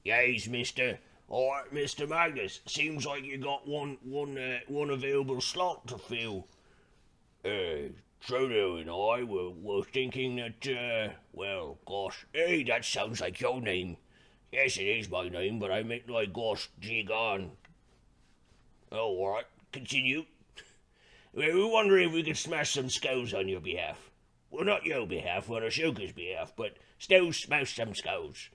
Yes, mister. All right, Mr. Magnus. Seems like you got one available slot to fill. Frodo and I were thinking that, well, gosh, hey, that sounds like your name. Yes, it is my name, but I meant like, gosh, jig on. Oh, all right, continue. We were wondering if we could smash some skulls on your behalf. Well, not your behalf, on Ashoka's behalf, but still smash some skulls.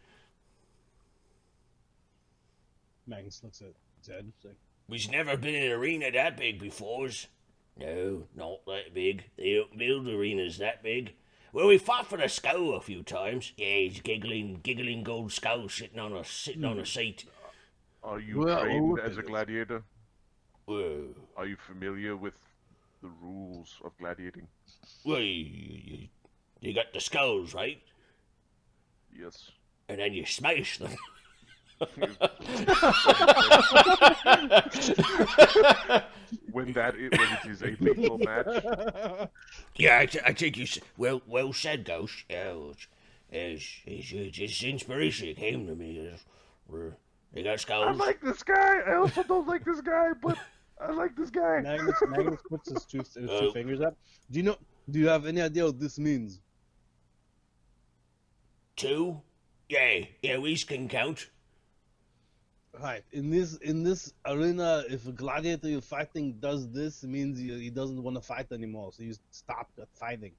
Magnus looks at Zed. Like, We've never been in an arena that big before. No, not that big. They don't build arenas that big. Well, we fought for the skull a few times. Yeah, he's giggling gold skull sitting on a seat. Are you Well, trained look as at a this. gladiator? Well, Are you familiar with the rules of gladiating? you got the skulls, right? Yes. And then you smash them. When it is a lethal match. Yeah, I think you. Well said, Ghost. Yeah, it's inspiration came to me. They got I skulls. like this guy. I also don't like this guy, but I like this guy. Magnus puts his two fingers up. Do you have any idea what this means? 2? Yeah, we can count. Right. In this arena, if a gladiator you're fighting does this, it means he doesn't want to fight anymore. So you stop fighting.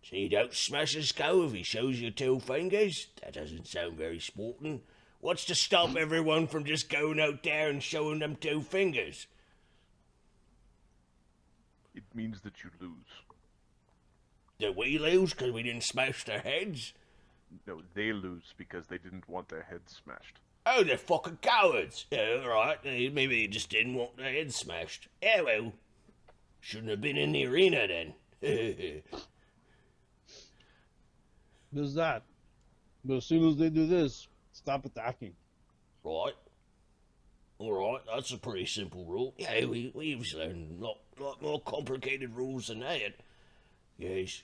So you don't smash his skull if he shows you 2 fingers? That doesn't sound very sporting. What's to stop everyone from just going out there and showing them 2 fingers? It means that you lose. Did we lose because we didn't smash their heads? No, they lose because they didn't want their heads smashed. Oh, they're fucking cowards. Yeah, alright. Maybe they just didn't want their heads smashed. Yeah, well, shouldn't have been in the arena then. There's that. But as soon as they do this, stop attacking. Right. Alright, that's a pretty simple rule. Yeah, we've learned a lot more complicated rules than that. Yes.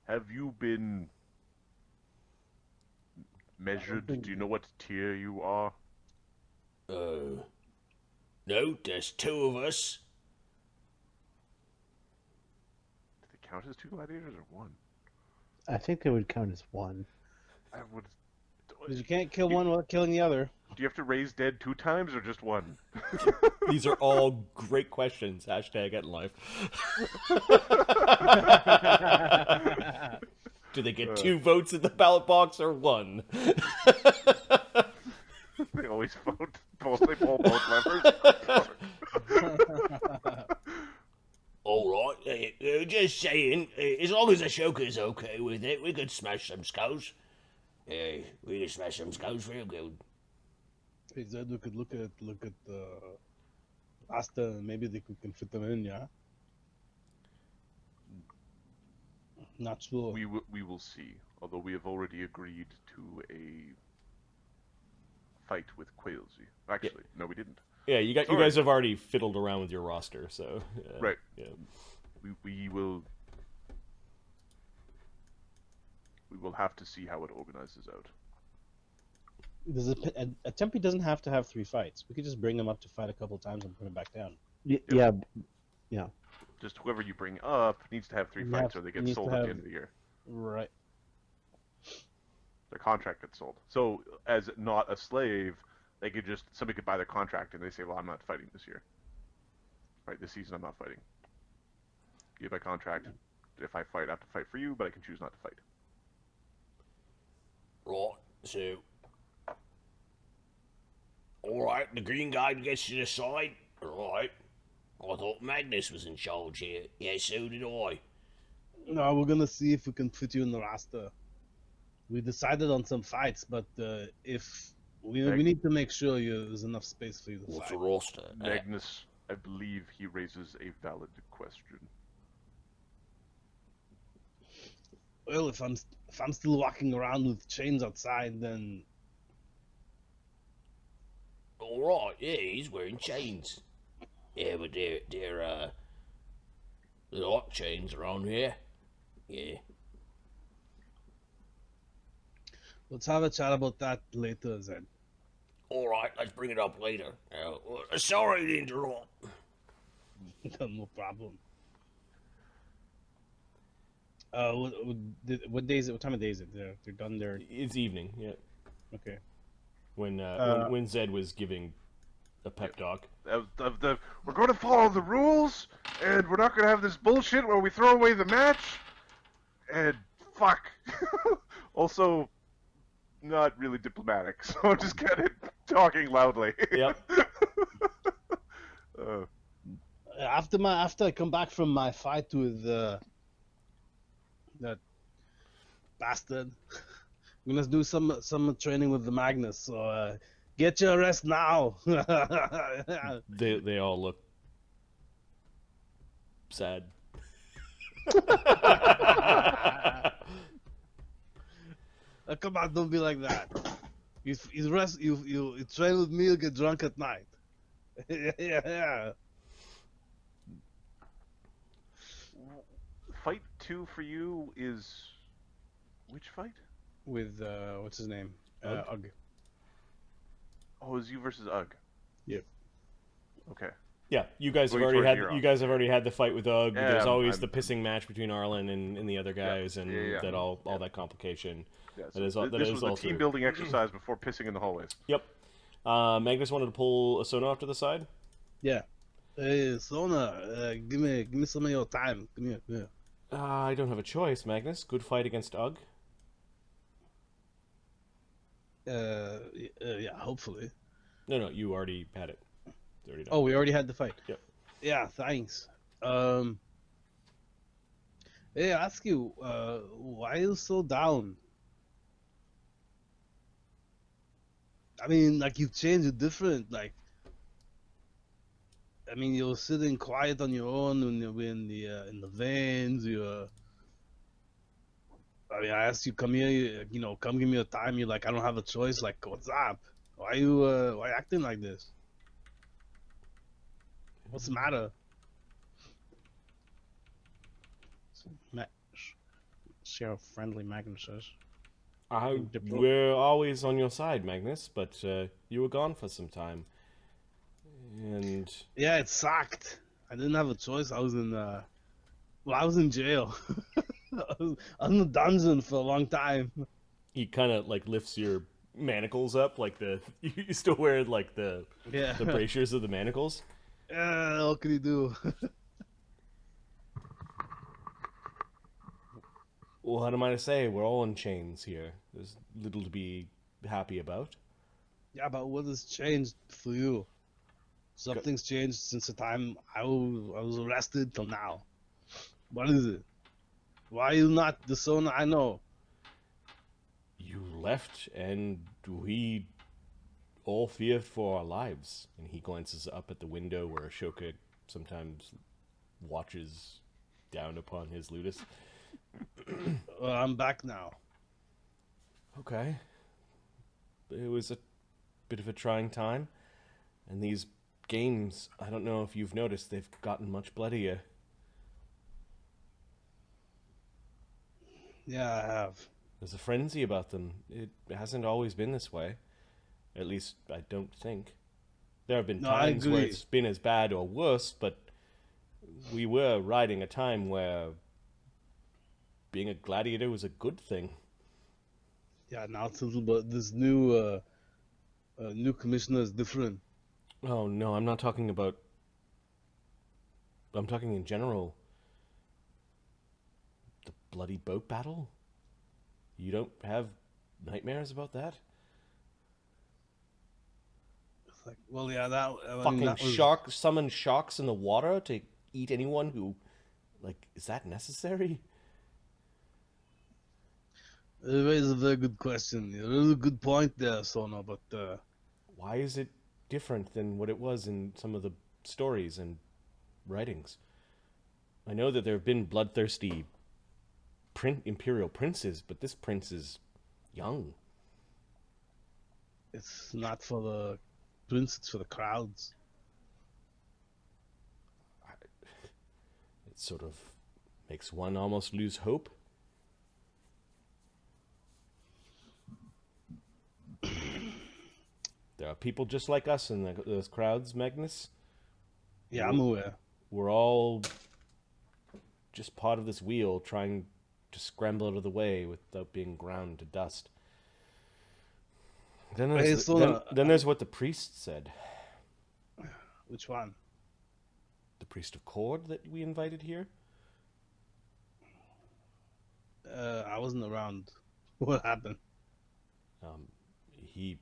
Have you been measured? Do you know what tier you are? No, there's 2 of us. Do they count as 2 gladiators or 1? I think they would count as 1. I would. Because you can't kill one without killing the other. Do you have to raise dead 2 times or just 1? These are all great questions. Hashtag at life. Do they get 2 votes in the ballot box or 1? They always vote. They pull both levers. Alright, just saying, as long as Ashoka's okay with it, we could smash some skulls. We could smash some skulls real good. Hey Zed, we could look at Asta, and maybe they can fit them in, yeah? Not sure. We will see. Although we have already agreed to a fight with Quailsy. Actually, no, we didn't. Yeah, you guys have already fiddled around with your roster, so Right. Yeah. We will have to see how it organizes out. A Tempe doesn't have to have 3 fights. We could just bring him up to fight a couple times and put him back down. Yeah. Just whoever you bring up needs to have 3 fights, or they get sold at the end of the year. Right. Their contract gets sold. So, as not a slave, they could somebody could buy their contract and they say, well, I'm not fighting this year. Right, this season I'm not fighting. You have my contract. If I fight, I have to fight for you, but I can choose not to fight. Right, so... Alright, the green guy gets to decide. Alright. I thought Magnus was in charge here. Yeah, so did I. No, we're gonna see if we can put you in the roster. We decided on some fights, but if we need to make sure there's enough space for you to What's fight. a roster? Magnus, I believe he raises a valid question. Well, if I'm still walking around with chains outside, then Alright, yeah, he's wearing chains. Yeah, but they're like chains around here. Yeah. Let's have a chat about that later, then. All right, let's bring it up later. Sorry to interrupt. No problem. What day is it? What time of day is it? They're done there. It's evening, yeah. Okay. When Zed was giving a pep talk. We're going to follow the rules, and we're not going to have this bullshit where we throw away the match. And fuck. Also, not really diplomatic, so I'm just kind of talking loudly. Yep. After I come back from my fight with that bastard, I'm gonna do some training with the Magnus. So get your rest now. They all look sad. Come on, don't be like that. You train with me, you get drunk at night. Yeah. Fight 2 for you is... Which fight? With what's his name? Ugg? Ugg. Oh, it was you versus Ugg. Yep. Okay. Yeah, you guys have Going already towards had Huron. you guys have already had the fight with Ugg. Yeah, There's always I'm- the pissing match between Arlen and the other guys, and Yeah. that all that complication. Yeah, That is all- that this is was all a through. team building exercise before pissing in the hallways. Yep. Magnus wanted to pull a Sona off to the side. Yeah. Hey, Sona, give me some of your time. Come here. I don't have a choice, Magnus. Good fight against Ugg. Yeah, hopefully. No, you already had it. It's already done. Oh, we already had the fight. Yep. Yeah, thanks. Hey, I ask you, why are you so down? I mean, like you've changed, you're different. Like, I mean, you're sitting quiet on your own when you're in the veins. I mean, I asked you, come here, come give me your time. You're like, I don't have a choice. Like, what's up? Why you acting like this? What's the matter? Sheriff Friendly Magnus says. We're always on your side, Magnus, but you were gone for some time. And Yeah, it sucked. I didn't have a choice. I was in jail. I was in the dungeon for a long time. he kind of like lifts your manacles up, like you still wear like the Yeah. braziers of the manacles. What can you do? Well, what am I to say? We're all in chains here. There's little to be happy about. Yeah, but what has changed for you? Something's changed since the time I was arrested till now. What is it? Why are you not the Sona I know? You left, and we all feared for our lives. And he glances up at the window where Ashoka sometimes watches down upon his ludus. Well, I'm back now. Okay. It was a bit of a trying time. And these games, I don't know if you've noticed, they've gotten much bloodier. Yeah, I have. There's a frenzy about them. It hasn't always been this way. At least, I don't think. There have been No, I times where agree. it's been as bad or worse, but we were riding a time where being a gladiator was a good thing. Yeah, now it's a little bit. This new commissioner is different. Oh, no, I'm not talking about... I'm talking in general. The bloody boat battle? You don't have nightmares about that? It's like, well, yeah, that I mean, Fucking that was, summon sharks in the water to eat anyone who... Like, is that necessary? It raises a very good question. There's a good point there, Sona, but Why is it different than what it was in some of the stories and writings? I know that there have been bloodthirsty imperial princes, but this prince is young. it's not for the prince, it's for the crowds. It sort of makes one almost lose hope. There are people just like us in those crowds, Magnus. Yeah, I'm aware. We're all just part of this wheel trying to scramble out of the way without being ground to dust. Then Hey, there's, Sona, then there's what the priest said. Which one? The priest of Cord that we invited here. I wasn't around. What happened? He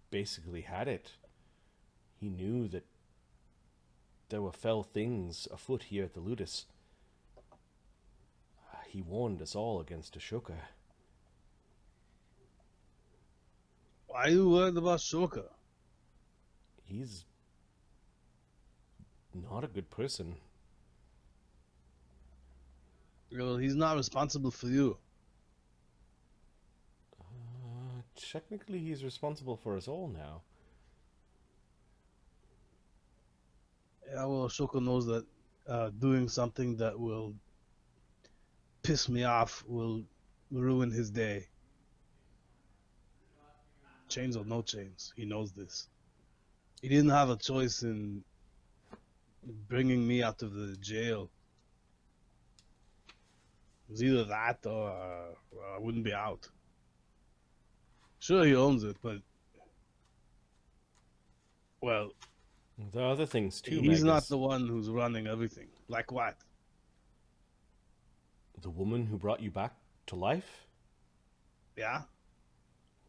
basically had it. He knew that there were fell things afoot here at the Ludus. He warned us all against Ashoka. Why are you worried about Ashoka? He's not a good person. Well, he's not responsible for you. Technically, he's responsible for us all now. Yeah, well, Ashoka knows that doing something that will piss me off will ruin his day. Chains or no chains, he knows this. He didn't have a choice in bringing me out of the jail. It was either that or I wouldn't be out. Sure, he owns it, but well, There are other things too, he's Magnus. not the one who's running everything. Like what? The woman who brought you back to life? Yeah.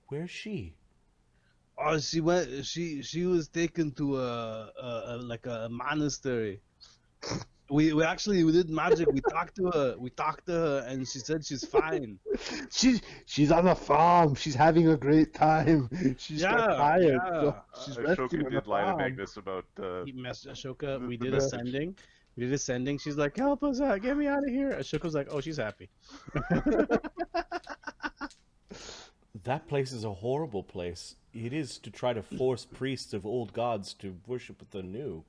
Where's she? Oh, she went. She was taken to a monastery. We did magic. We talked to her, and she said she's fine. She's on a farm. She's having a great time. She's got Yeah, tired. yeah. So she's resting Ashoka on the did lie to farm. Magnus about He messed Ashoka. The- We the did message. ascending. We did ascending. She's like, help us out, get me out of here. Ashoka's like, oh, she's happy. That place is a horrible place. It is to try to force priests of old gods to worship with the new.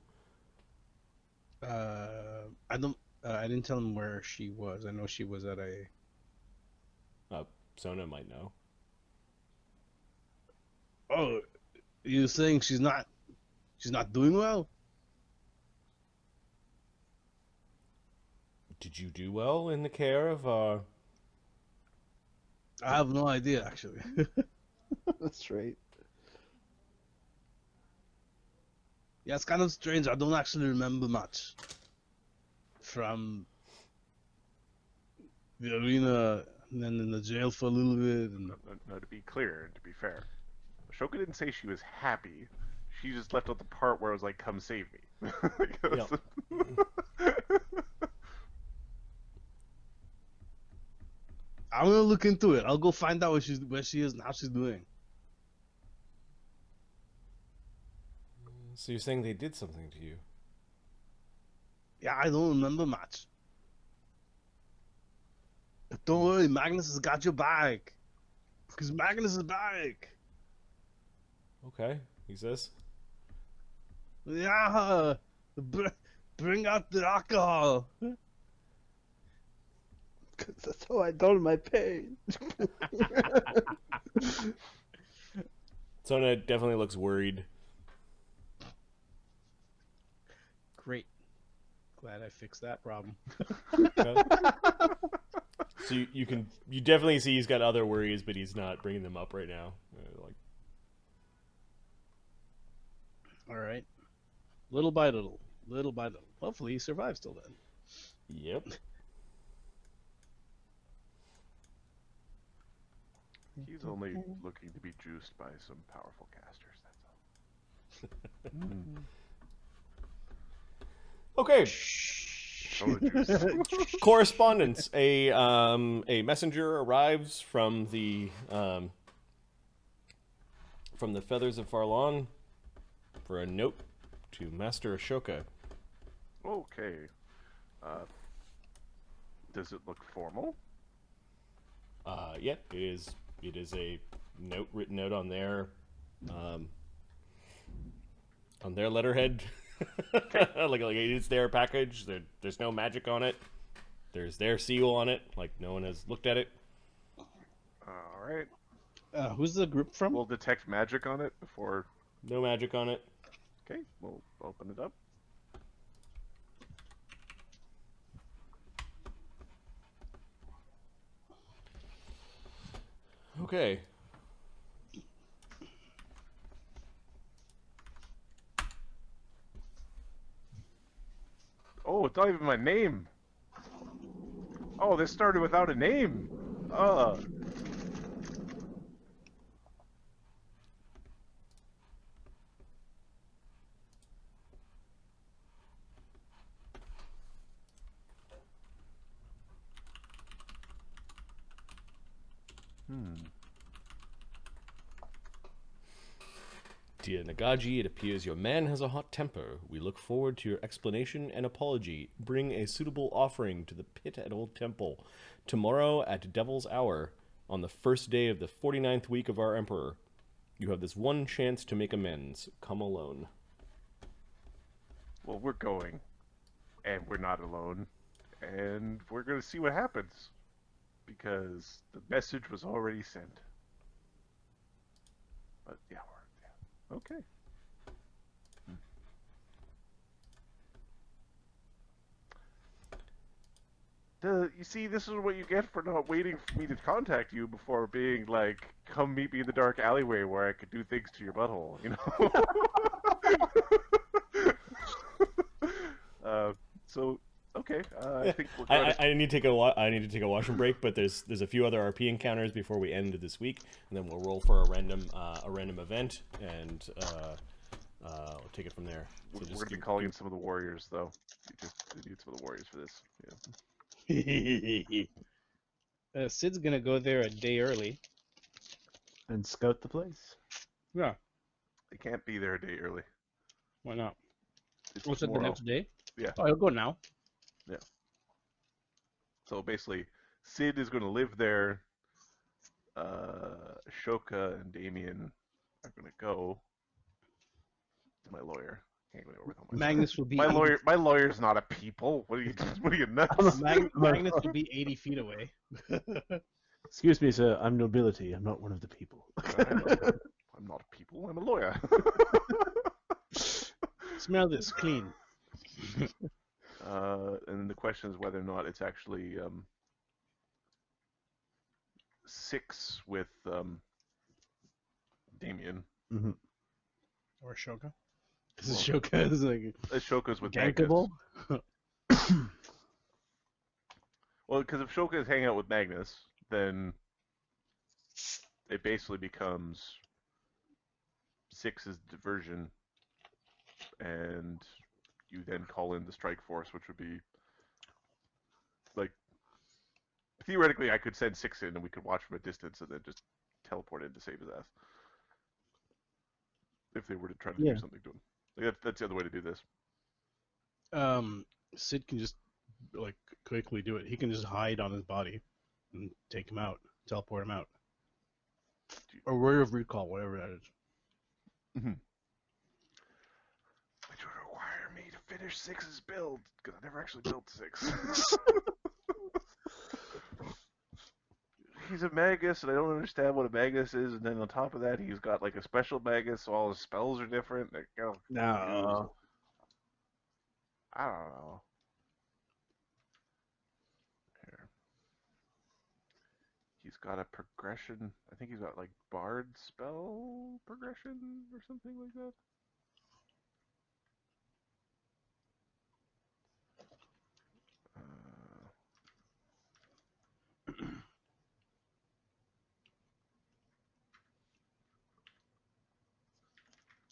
I don't. I didn't tell him where she was. I know she was at a. Sona might know. Oh, you're saying she's not doing well? Did you do well in the care of our... I have no idea actually. That's right. Yeah, it's kind of strange. I don't actually remember much from the arena and then in the jail for a little bit. And no, to be clear and to be fair, Ashoka didn't say she was happy. She just left out the part where it was like, "Come save me." I'm gonna look into it. I'll go find out where she is and how she's doing. So you're saying they did something to you? Yeah, I don't remember much. But don't worry, Magnus has got your back. Because Magnus is back. Okay, he says. Yeah, bring out the alcohol. Because that's how I dull my pain. Sona definitely looks worried. Great. Glad I fixed that problem. So you definitely see he's got other worries, but he's not bringing them up right now. All right. Little by little. Little by little. Hopefully he survives till then. Yep. He's only looking to be juiced by some powerful casters. That's all. Okay. Soda juice. Correspondence. A messenger arrives from the Feathers of Farlon for a note to Master Ashoka. Okay. Does it look formal? Yeah, it is. It is a note written out on their letterhead. like it is their package. There's no magic on it. There's their seal on it. Like no one has looked at it. All right. Who's the group from? We'll detect magic on it before. No magic on it. Okay, we'll open it up. Okay. Oh, it's not even my name. Oh, this started without a name. Dear Nagaji, it appears your man has a hot temper. We look forward to your explanation and apology. Bring a suitable offering to the pit at Old Temple tomorrow at Devil's Hour on the first day of the 49th week of our Emperor. You have this one chance to make amends. Come alone. Well, we're going, and we're not alone, and we're gonna see what happens because the message was already sent. But yeah, okay. You see, this is what you get for not waiting for me to contact you before being like, come meet me in the dark alleyway where I could do things to your butthole, you know? So, okay, I think we're going I need to take a washroom break, but there's a few other RP encounters before we end this week, and then we'll roll for a random event, and we'll take it from there. So we're going to be calling in some of the warriors, though. We need some of the warriors for this. Yeah. Sid's gonna go there a day early. And scout the place. Yeah. They can't be there a day early. Why not? It's What's it the tomorrow. next day? Yeah. Oh, he'll go now. Yeah. So basically, Cid is going to live there. Ashoka and Damian are going to go to my lawyer. Can't go over with Magnus will be my lawyer. My lawyer's not a people. What are you? What are you nuts? Magnus will be 80 feet away. Excuse me, sir. I'm nobility. I'm not one of the people. I'm not a people. I'm a lawyer. Smell this, clean. And then the question is whether or not it's actually 6 with Damian. Mm-hmm. Or Ashoka. Because Ashoka is like Ashoka's with gankable. Magnus. Well, because if Ashoka is hanging out with Magnus, then it basically becomes 6's diversion, and you then call in the strike force, which would be like theoretically I could send 6 in and we could watch from a distance and then just teleport in to save his ass if they were to try to do something to him. Like, that's the other way to do this. Cid can just like quickly do it. He can just hide on his body and take him out, teleport him out, or word of recall, whatever that is. Mm-hmm. Which would require me to finish 6's build because I never actually built 6. He's a Magus, and I don't understand what a Magus is. And then on top of that, he's got like a special Magus, so all his spells are different. Like, No. I don't know. Here. He's got a progression. I think he's got like Bard spell progression or something like that.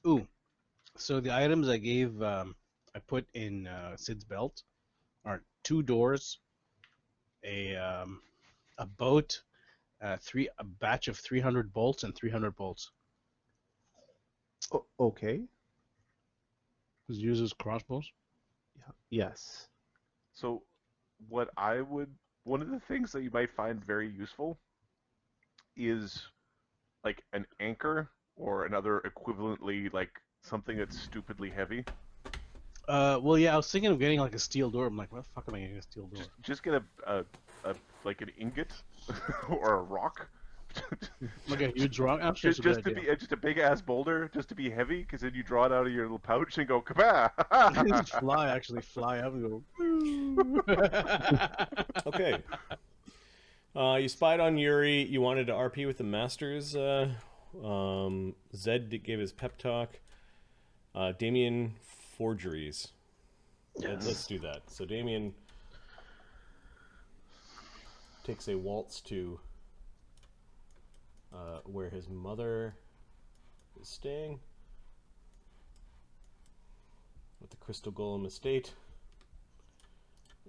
Ooh, so the items I gave, I put in Sid's belt are 2 doors, a boat, a batch of 300 bolts, and 300 bolts. Okay. He uses crossbows. Yes. So, one of the things that you might find very useful is like an anchor or another equivalently like something that's stupidly heavy. Well, yeah, I was thinking of getting like a steel door. I'm like, what the fuck am I getting a steel door? Just get a like an ingot or a rock. Like a huge rock. Actually, Just, it's a just good to idea. be just a big ass boulder, just to be heavy, because then you draw it out of your little pouch and go kabah. Just fly up and go. Okay. You spied on Yuri. You wanted to RP with the Masters. Zed gave his pep talk. Damian, forgeries. Let's do that. So Damian takes a waltz to where his mother is staying with the Crystal Golem estate.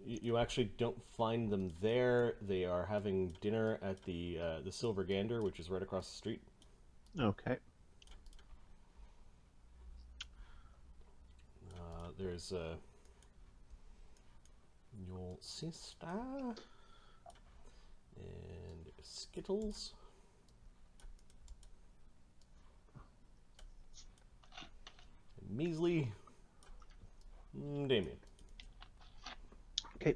You actually don't find them there. They are having dinner at the Silver Gander, which is right across the street. Okay. There's your sister and Skittles. And Measly. Damian. Okay.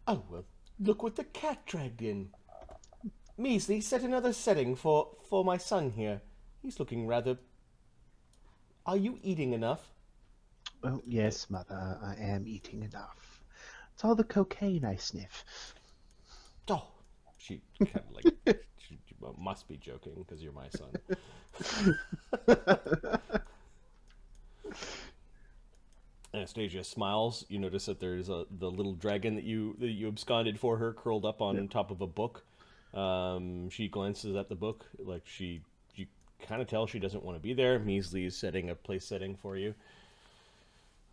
Oh, well, look what the cat dragged in. Measly, set another setting for my son here. He's looking rather... Are you eating enough? Well, yes, Mother, I am eating enough. It's all the cocaine I sniff. Oh, she kind of like... she must be joking, because you're my son. Anastasia smiles. You notice that there's the little dragon that you absconded for her curled up on top of a book. She glances at the book like you kind of tell she doesn't want to be there. Measly is setting a place setting for you.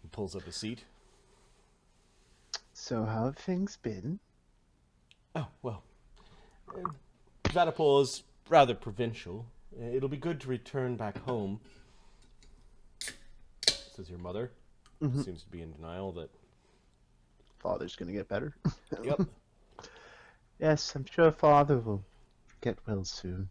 He pulls up a seat. So how have things been? Oh, well, Vatapol is rather provincial. It'll be good to return back home, says your mother. Seems to be in denial that... Father's gonna get better. Yep. Yes, I'm sure Father will get well soon.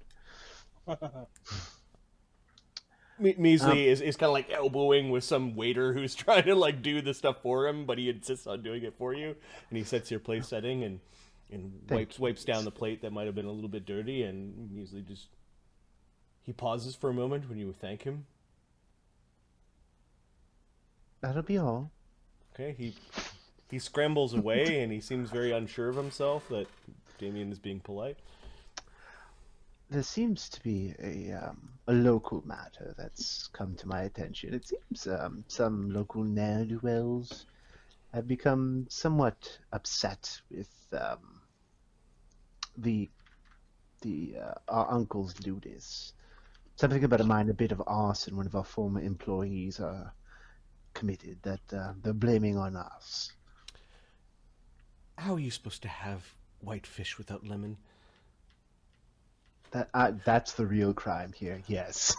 Measly is kind of like elbowing with some waiter who's trying to like do the stuff for him, but he insists on doing it for you. And he sets your place setting and wipes down the plate that might have been a little bit dirty. And Measly just... He pauses for a moment when you thank him. That'll be all. Okay, he scrambles away and he seems very unsure of himself that Damian is being polite. There seems to be a local matter that's come to my attention. It seems some local ne'er-do-wells have become somewhat upset with our uncle's ludus. Something about a minor bit of arson one of our former employees committed that they're blaming on us. How are you supposed to have white fish without lemon? That's the real crime here, yes.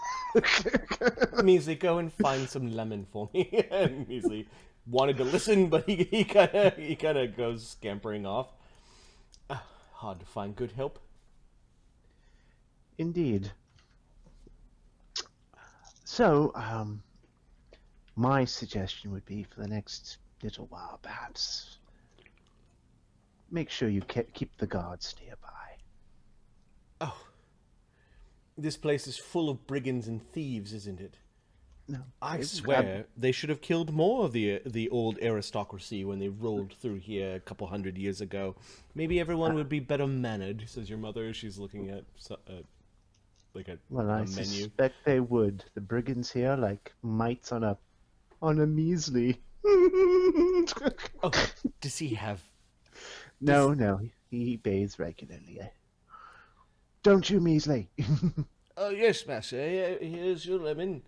Measly, go and find some lemon for me. And Measly wanted to listen, but he kind of goes scampering off. Hard to find good help. Indeed. So, my suggestion would be for the next little while, perhaps, make sure you keep the guards nearby. Oh, this place is full of brigands and thieves, isn't it? No, I swear they should have killed more of the old aristocracy when they rolled through here a couple 100 years ago. Maybe everyone would be better mannered, says your mother. She's looking at well, I a menu. suspect they would. The brigands here, like mites on a measly. Oh, does he have? No, he bathes regularly. Don't you, Measly? Oh yes, master. Here's your lemon.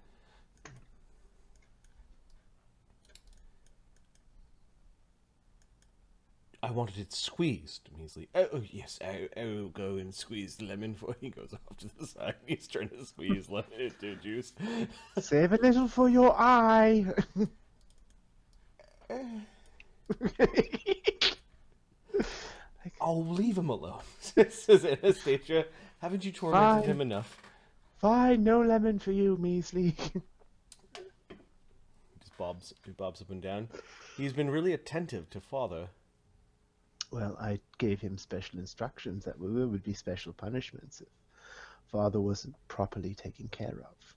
I wanted it squeezed, Measly. Oh yes, I'll go and squeeze the lemon for you. He goes off to the side. He's trying to squeeze lemon into juice. Save a little for your eye. I'll leave him alone, says Anastasia. Haven't you tormented him enough? Fine, no lemon for you, Measly. He bobs up and down. He's been really attentive to father. Well, I gave him special instructions that there would be special punishments if father wasn't properly taken care of.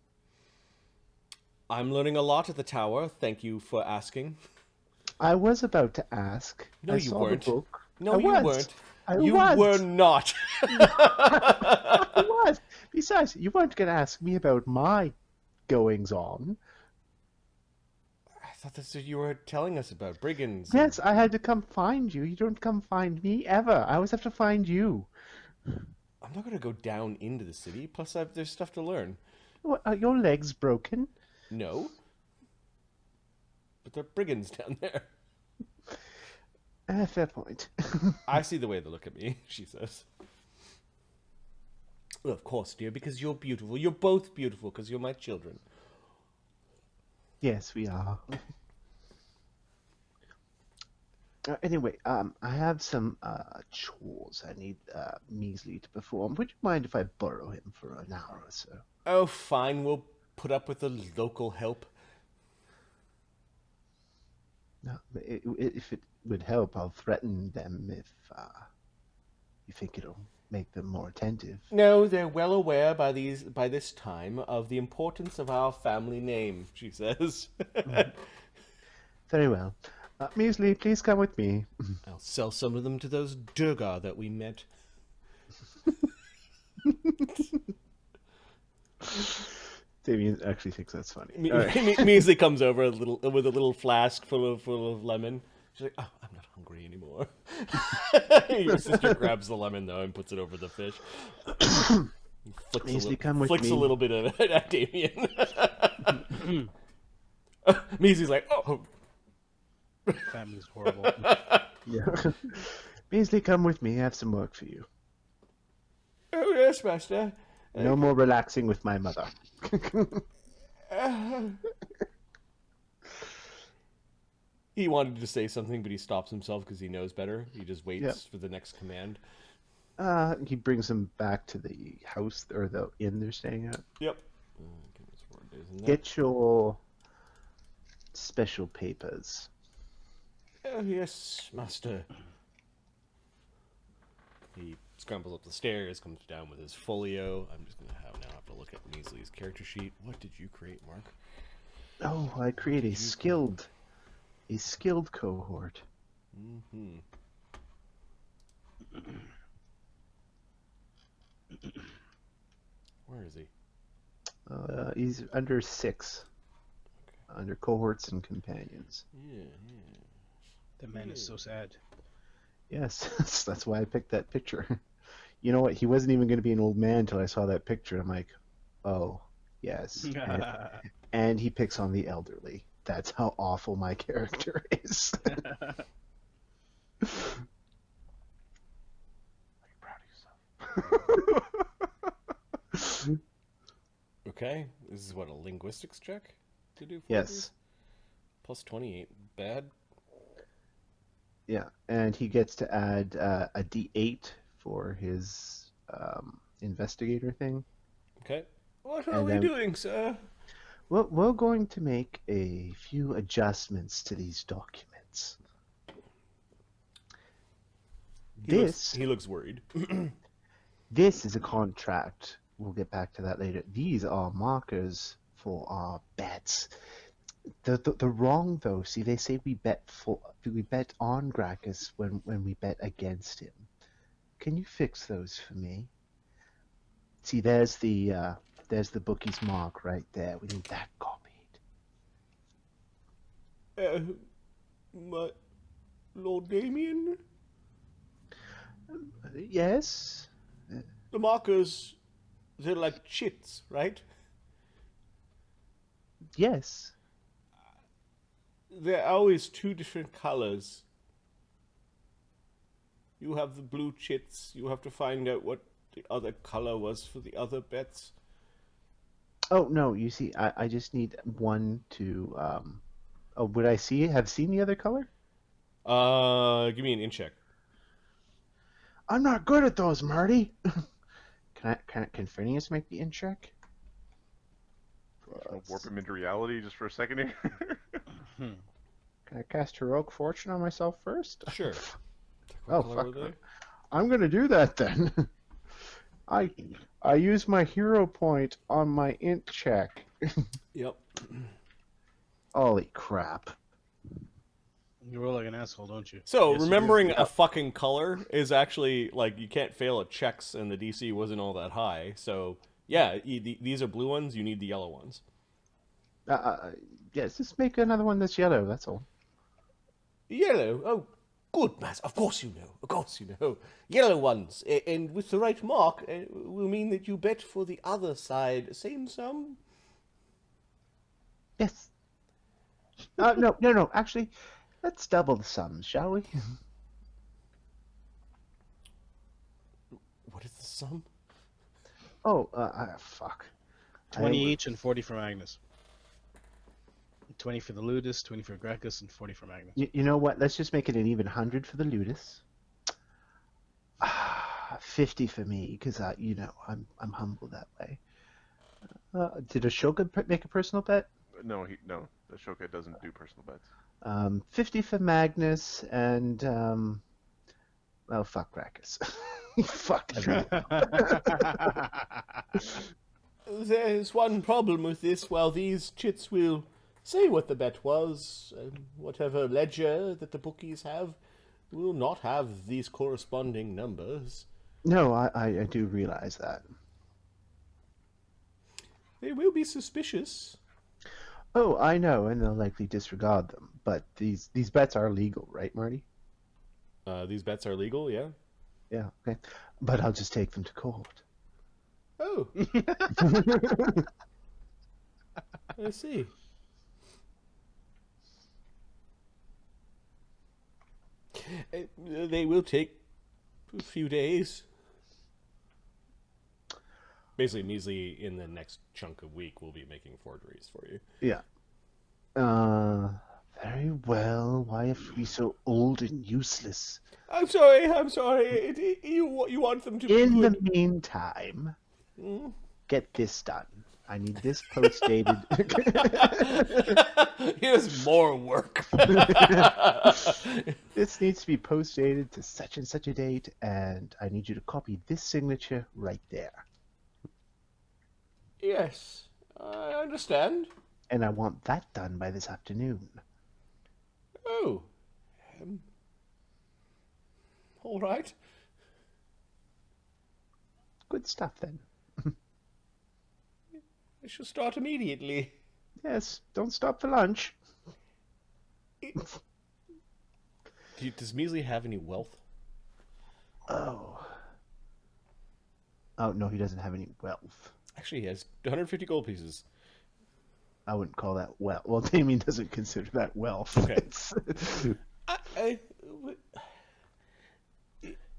I'm learning a lot at the tower. Thank you for asking. I was about to ask. No, I you saw weren't. the book. No, I you was. weren't. I You was. were not. I was. Besides, you weren't going to ask me about my goings on. I thought that's what you were telling us about brigands. Yes, I had to come find you. You don't come find me ever. I always have to find you. I'm not going to go down into the city. Plus, there's stuff to learn. What, are your legs broken? No. But there are brigands down there. Fair point. I see the way they look at me, she says. Well, of course, dear, because you're beautiful. You're both beautiful because you're my children. Yes, we are. Anyway, I have some chores I need Measley to perform. Would you mind if I borrow him for an hour or so? Oh, fine. We'll put up with the local help. No, if it would help, I'll threaten them if you think it'll make them more attentive. No, they're well aware by this time of the importance of our family name, she says. Very well. Measley, please come with me. I'll sell some of them to those Durgar that we met. Damian actually thinks that's funny. Measley comes over with a little flask full of lemon. She's like, "Oh, I'm not hungry anymore." Your sister grabs the lemon though and puts it over the fish. Measley, come with flicks me. a little bit of it at Damian. Measley's like, "Oh." Family's horrible. Yeah. Measley, come with me. I have some work for you. Oh yes, master. No more relaxing with my mother. He wanted to say something, but he stops himself because he knows better. He just waits Yep. for the next command. He brings him back to the house or the inn they're staying at. Yep. Get Get your special papers. Oh, yes, master. He scrambles up the stairs, comes down with his folio. I'm just gonna now have to look at Measley's character sheet. What did you create, Mark? Oh, I create a skilled cohort. Mm-hmm. Where is he? He's under 6. Under cohorts and companions. Yeah. The man is so sad. Yes, that's why I picked that picture. You know what? He wasn't even going to be an old man until I saw that picture. I'm like, oh, yes. And he picks on the elderly. That's how awful my character is. Are you proud of yourself? Okay. This is what, a linguistics check to do? Yes. Plus 28. Bad. Yeah, and he gets to add a D8 for his investigator thing. Okay. What are And we then- doing, sir? Well, we're going to make a few adjustments to these documents. He looks worried. This is a contract. We'll get back to that later. These are markers for our bets. The wrong though. See, they say we bet on Gracchus when we bet against him. Can you fix those for me? See, there's the bookie's mark right there. We need that copied. But Lord Damian, Yes. the markers, they're like chits, right? Yes. They're always two different colors. You have the blue chits. You have to find out what the other color was for the other bets. Oh no, you see, I just need one to oh, would I have seen the other color? Give me an in check. I'm not good at those, Marty. Can Phineas make the in check? Warp him into reality just for a second here. Can I cast Heroic Fortune on myself first? Sure. What Oh, color fuck. were they? I'm gonna do that then. I use my hero point on my int check. Yep. Holy crap. You roll like an asshole, don't you? So, Yes, you do. remembering a fucking color is actually, like, you can't fail at checks, and the DC wasn't all that high. So, yeah, these are blue ones, you need the yellow ones. Yes, just make another one that's yellow, that's all. Yellow? Oh, good, Matt. Of course you know. Of course you know. Yellow ones. And with the right mark, will mean that you bet for the other side. Same sum? Yes. No. Actually, let's double the sums, shall we? What is the sum? Oh, fuck. 20 each and 40 for Magnus. 20 for the Ludus, 20 for Grekus, and 40 for Magnus. You know what? Let's just make it an even 100 for the ludus. 50 for me, because I'm humble that way. Did Ashoka make a personal bet? No, Ashoka doesn't do personal bets. 50 for Magnus, and well, fuck Grekus. Fuck everyone. There's one problem with this. While these chits will say what the bet was, whatever ledger that the bookies have will not have these corresponding numbers. No, I do realize that. They will be suspicious. Oh, I know, and they'll likely disregard them. But these bets are legal, right, Marty? These bets are legal, yeah? Yeah, okay. But I'll just take them to court. Oh. I see. They will take a few days. Basically, measly in the next chunk of week, we'll be making forgeries for you. Yeah. Very well. Why have to be so old and useless? I'm sorry. You want them to be In good. the meantime, Mm. get this done. I need this post-dated. Here's more work. This needs to be post-dated to such and such a date, and I need you to copy this signature right there. Yes, I understand. And I want that done by this afternoon. Oh. All right. Good stuff, then. I shall start immediately. Yes, don't stop for lunch. Does Measley have any wealth? Oh. Oh, no, he doesn't have any wealth. Actually, he has 150 gold pieces. I wouldn't call that wealth. Well, Damian doesn't consider that wealth. Okay. It's-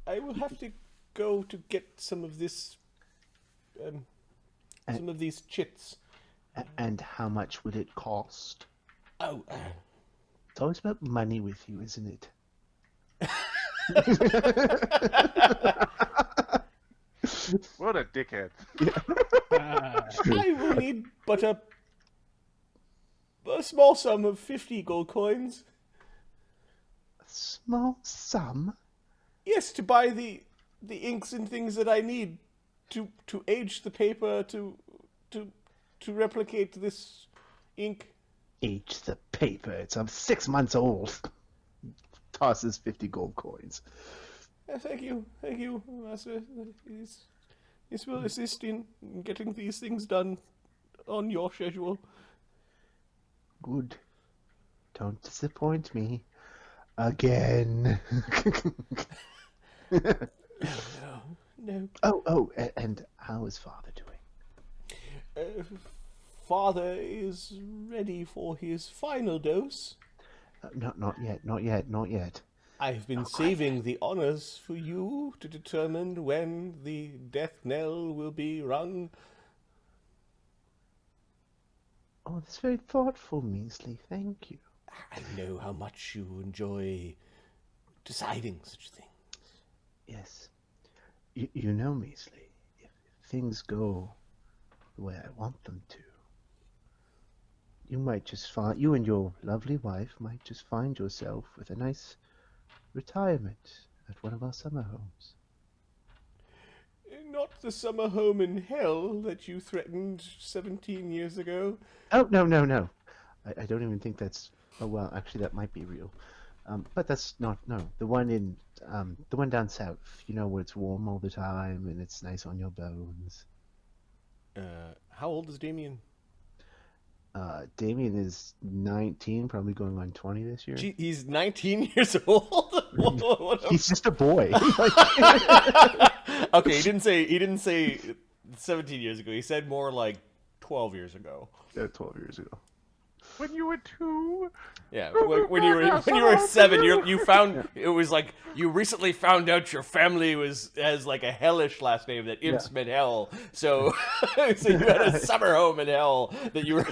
I will have to go to get some of this, some of these chits. And how much would it cost? Oh, It's always about money with you, isn't it? What a dickhead. I will need but a small sum of 50 gold coins. A small sum? Yes, to buy the inks and things that I need to age the paper to replicate this ink. Age the paper. It's 6 months old. Tosses 50 gold coins. Thank you, Master. This will assist in getting these things done on your schedule. Good. Don't disappoint me. Again. No. Oh, and how is Father doing? Father is ready for his final dose. Not yet. I've been saving the honors for you to determine when the death knell will be rung. Oh, that's very thoughtful, Measley. Thank you. I know how much you enjoy deciding such things. Yes. You know, Measley, if things go the way I want them to, you and your lovely wife might just find yourself with a nice retirement, at one of our summer homes. Not the summer home in hell that you threatened 17 years ago. Oh, no, no, no. I don't even think that's... Oh, well, actually, that might be real. But that's not... No, the one in... the one down south. You know, where it's warm all the time and it's nice on your bones. How old is Damian? Damian is 19, probably going on 20 this year. Gee, he's 19 years old? He's just a boy. Okay, he didn't say 17 years ago. He said more like 12 years ago. Yeah, 12 years ago. When you were 2. Yeah, when you were 7, you found it was like you recently found out your family has like a hellish last name that imps meant hell. So so you had a summer home in hell that you were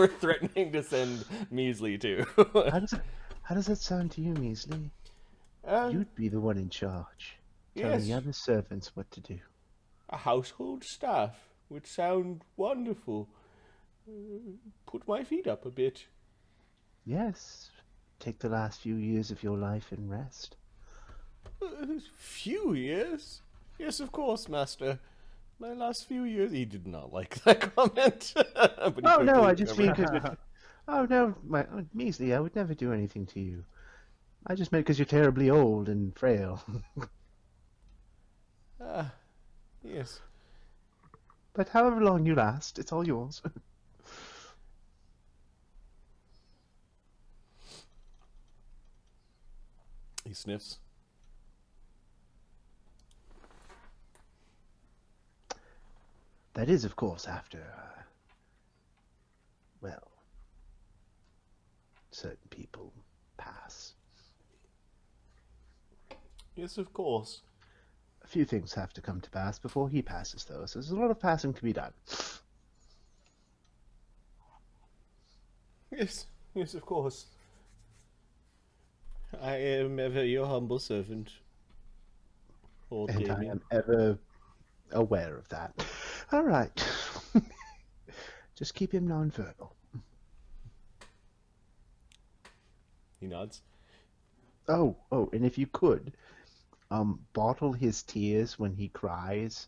threatening to send Measley to. How does that sound to you, Measley? You'd be the one in charge, telling yes. the other servants what to do. A household staff would sound wonderful. Put my feet up a bit. Yes. Take the last few years of your life and rest. Few years? Yes, of course, master. My last few years... He did not like that comment. Oh, no, I just mean because... Oh, no, Measley, I would never do anything to you. I just meant because you're terribly old and frail. Yes. But however long you last, it's all yours. He sniffs. That is, of course, after, well, certain people pass. Yes, of course. A few things have to come to pass before he passes, though, so there's a lot of passing to be done. Yes, of course. I am ever your humble servant. Lord And Damian. I am ever aware of that. All right. Just keep him nonverbal. He nods. Oh, and if you could, bottle his tears when he cries.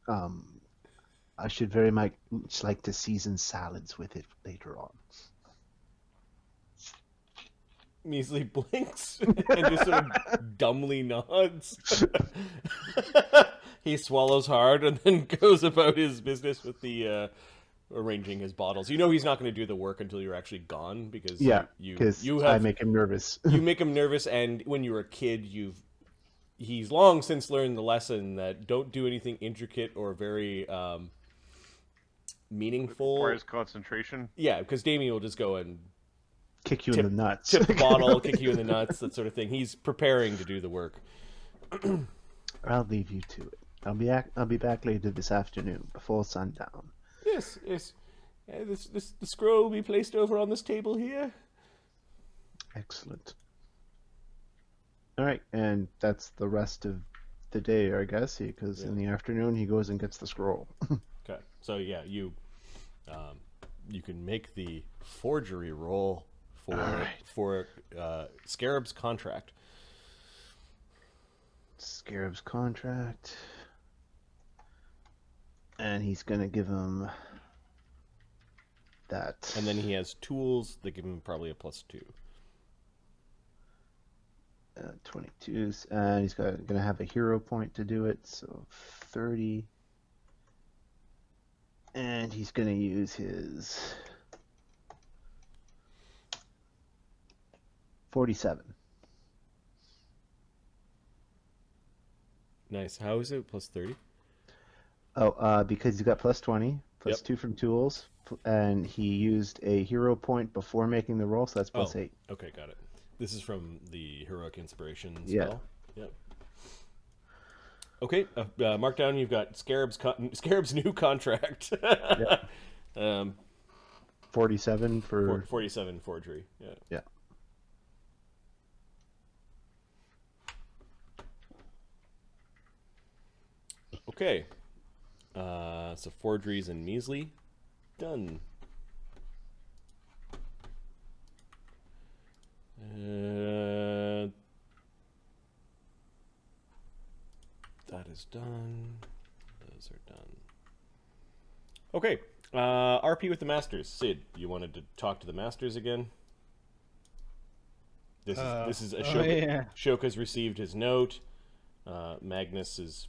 I should very much like to season salads with it later on. Measley blinks and just sort of dumbly nods. He swallows hard and then goes about his business with the arranging his bottles. You know he's not going to do the work until you're actually gone because I make him nervous. You make him nervous, and when you were a kid, he's long since learned the lesson that don't do anything intricate or very meaningful. Requires concentration. Yeah, because Damian will just go and kick you in the nuts. Tip the bottle, kick you in the nuts, that sort of thing. He's preparing to do the work. I'll leave you to it. I'll be back later this afternoon before sundown. Yes. The scroll will be placed over on this table here. Excellent. All right, and that's the rest of the day, I guess, because in the afternoon he goes and gets the scroll. Okay, so yeah, you can make the forgery roll for Scarab's contract. Scarab's contract, and he's gonna give him that. And then he has tools that give him probably a +2. 22s, and he's gonna have a hero point to do it, so 30. And he's gonna use his 47. Nice. How is it +30? Oh, because he's got +20, +2 from tools, and he used a hero point before making the roll, so that's +8. Okay, got it. This is from the heroic inspiration spell. Yeah. Yep. Okay, mark down. You've got Scarab's new contract. Yep. 47 for 47 forgery. Yeah. Yeah. Okay. So forgeries and measly done. done. Those are done. Okay. RP with the Masters. Cid, you wanted to talk to the Masters again? This is Ashoka. yeah. Ashoka's received his note. Magnus has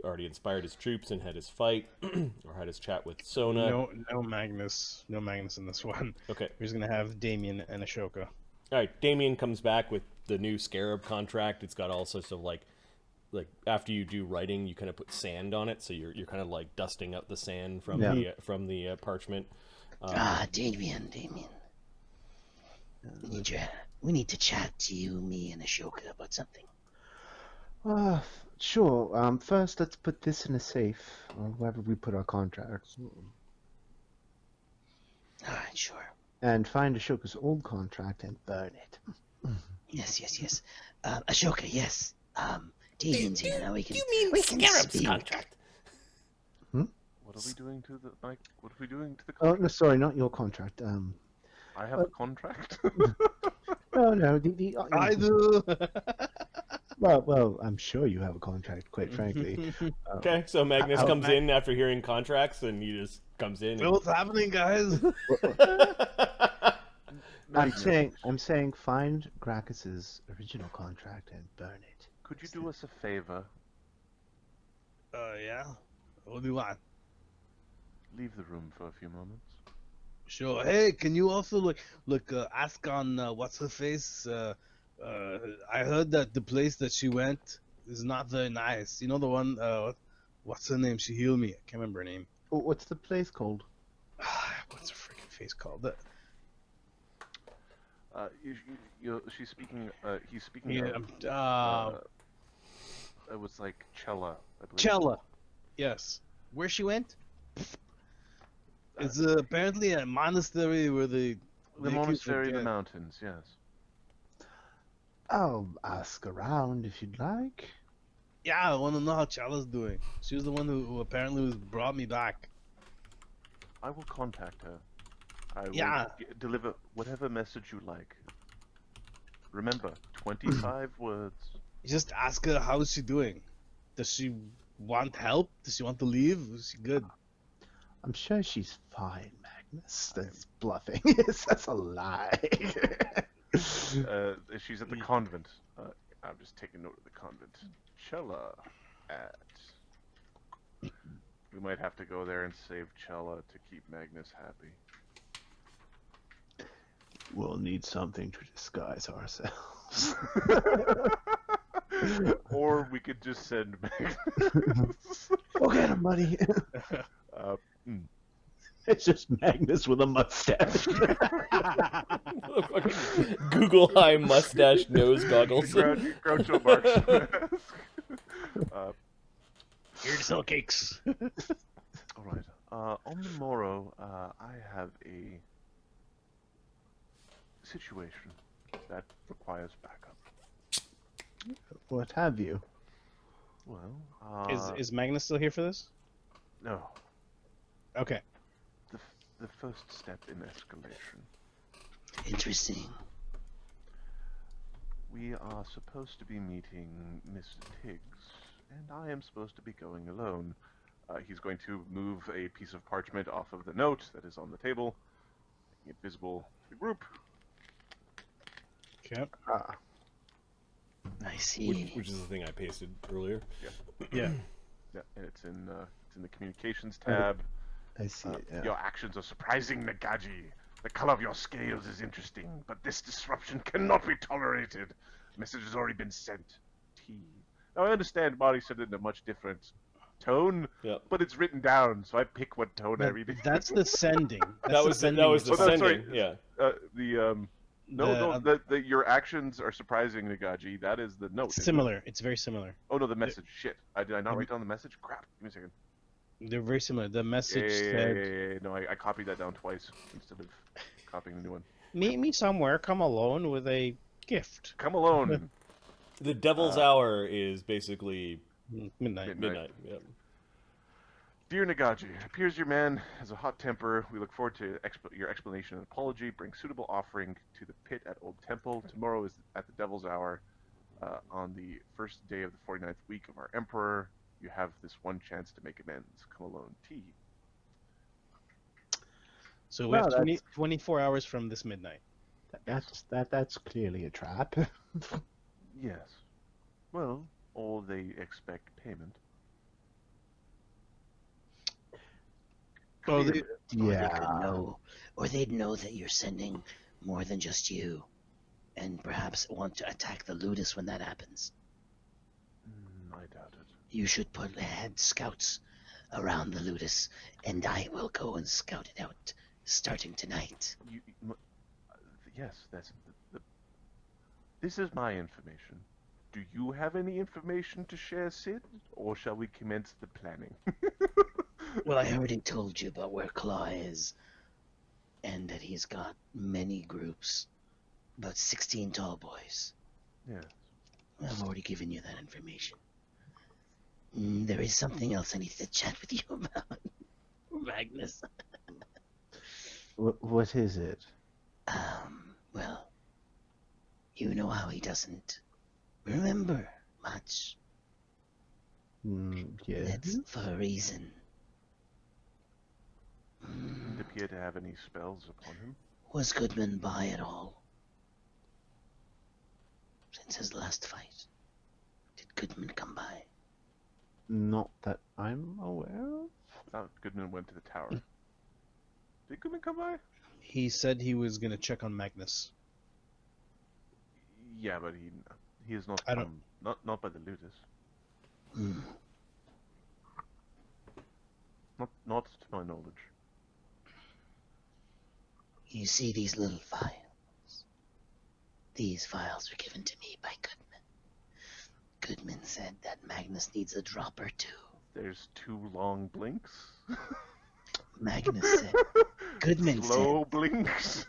already inspired his troops and had his fight, or had his chat with Sona. No Magnus in this one. Okay. We're just gonna have Damian and Ashoka. All right. Damian comes back with the new Scarab contract. It's got all sorts of like after you do writing, you kind of put sand on it, so you're kind of like dusting up the sand from the parchment. Damian. We need to chat to you, me, and Ashoka about something. Sure. First, let's put this in a safe, or wherever we put our contracts. Alright, sure. And find Ashoka's old contract and burn it. Yes. Ashoka, yes. Damian's here now. We can Scarab's speak. contract. What are we doing to the Mike? What are we doing to the Oh, contract? no, sorry, not your contract. I have a contract. No. I do. Well, I'm sure you have a contract, quite frankly. Okay, so Magnus comes in after hearing contracts, and he just comes in. And... What's happening, guys? I'm saying find Gracchus's original contract and burn it. Could you do us a favor? Yeah. What do you want? Leave the room for a few moments. Sure. Hey, can you also ask on what's her face? I heard that the place that she went is not very nice. You know the one? What's her name? She healed me. I can't remember her name. Oh, what's the place called? What's her freaking face called? She's speaking. He's speaking. Yeah. It was like Cella, I believe. Cella. Yes. Where she went? It's apparently a monastery where The monastery in the mountains. Yes. I'll ask around if you'd like. Yeah, I want to know how Cella's doing. She was the one who apparently brought me back. I will contact her. I will deliver whatever message you like. Remember, 25 words. Just ask her how is she doing. Does she want help? Does she want to leave? Is she good? I'm sure she's fine, Magnus. That's bluffing. That's a lie. She's at the convent. I'm just taking note of the convent. Cella at... We might have to go there and save Cella to keep Magnus happy. We'll need something to disguise ourselves. Or we could just send Magnus. Go get him, buddy. It's just Magnus with a mustache. Google high mustache nose goggles. Groucho Marx. Here to sell cakes. All right. On the morrow, I have a situation that requires backup. What have you? Well, Is Magnus still here for this? no. Okay. The first step in escalation. Interesting. We are supposed to be meeting Mr. Tiggs, and I am supposed to be going alone. He's going to move a piece of parchment off of the note that is on the table, making it visible to the group. Okay. I see. Which is the thing I pasted earlier. Yeah. Yeah, and it's in the communications tab. I see it. Yeah. Your actions are surprising, Nagaji. The color of your scales is interesting, but this disruption cannot be tolerated. The message has already been sent. T. Now I understand Marty said it in a much different tone, but it's written down, so I pick what tone I read it. That's the sending. That was the sending. Sorry. Yeah. Your actions are surprising, Nagaji. That is the note. Similar. It's very similar. Oh no, the message. Shit. Did I not write down the message? Crap. Give me a second. They're very similar. The message said, No, I copied that down twice instead of copying the new one. "Meet me somewhere. Come alone with a gift." Come alone. The Devil's Hour is basically Midnight. midnight. Yep. Dear Nagaji, it appears your man has a hot temper. We look forward to your explanation and apology. Bring suitable offering to the pit at Old Temple. Tomorrow is at the Devil's Hour on the first day of the 49th week of our Emperor. You have this one chance to make amends. Come alone, tea. So we Well, have 20, that's- 24 hours from this midnight. That's clearly a trap. Yes. Well, or they expect payment. Oh, Clear- they, Or they Yeah. could know, or they'd know that you're sending more than just you, and perhaps want to attack the ludus when that happens. I doubt it. You should put head scouts around the ludus, and I will go and scout it out starting tonight. Yes, that's this is my information. Do you have any information to share, Cid, or shall we commence the planning? Well, I already told you about where Claw is, and that he's got many groups, about 16 tall boys. Yes. I've already given you that information. There is something else I need to chat with you about, Magnus. What is it? Well, you know how he doesn't remember much. Yes. That's for a reason. Didn't appear to have any spells upon him. Was Goodman by at all? Since his last fight? Did Goodman come by? Not that I'm aware of. Oh, Goodman went to the tower. Did Goodman come by? he said he was gonna check on Magnus. Yeah, but he has not I come. Not by the ludus. Hmm. Not to my knowledge. You see these little files? These files were given to me by Goodman. Goodman said that Magnus needs a drop or two. There's 2 long blinks. Magnus said. Goodman Slow blinks.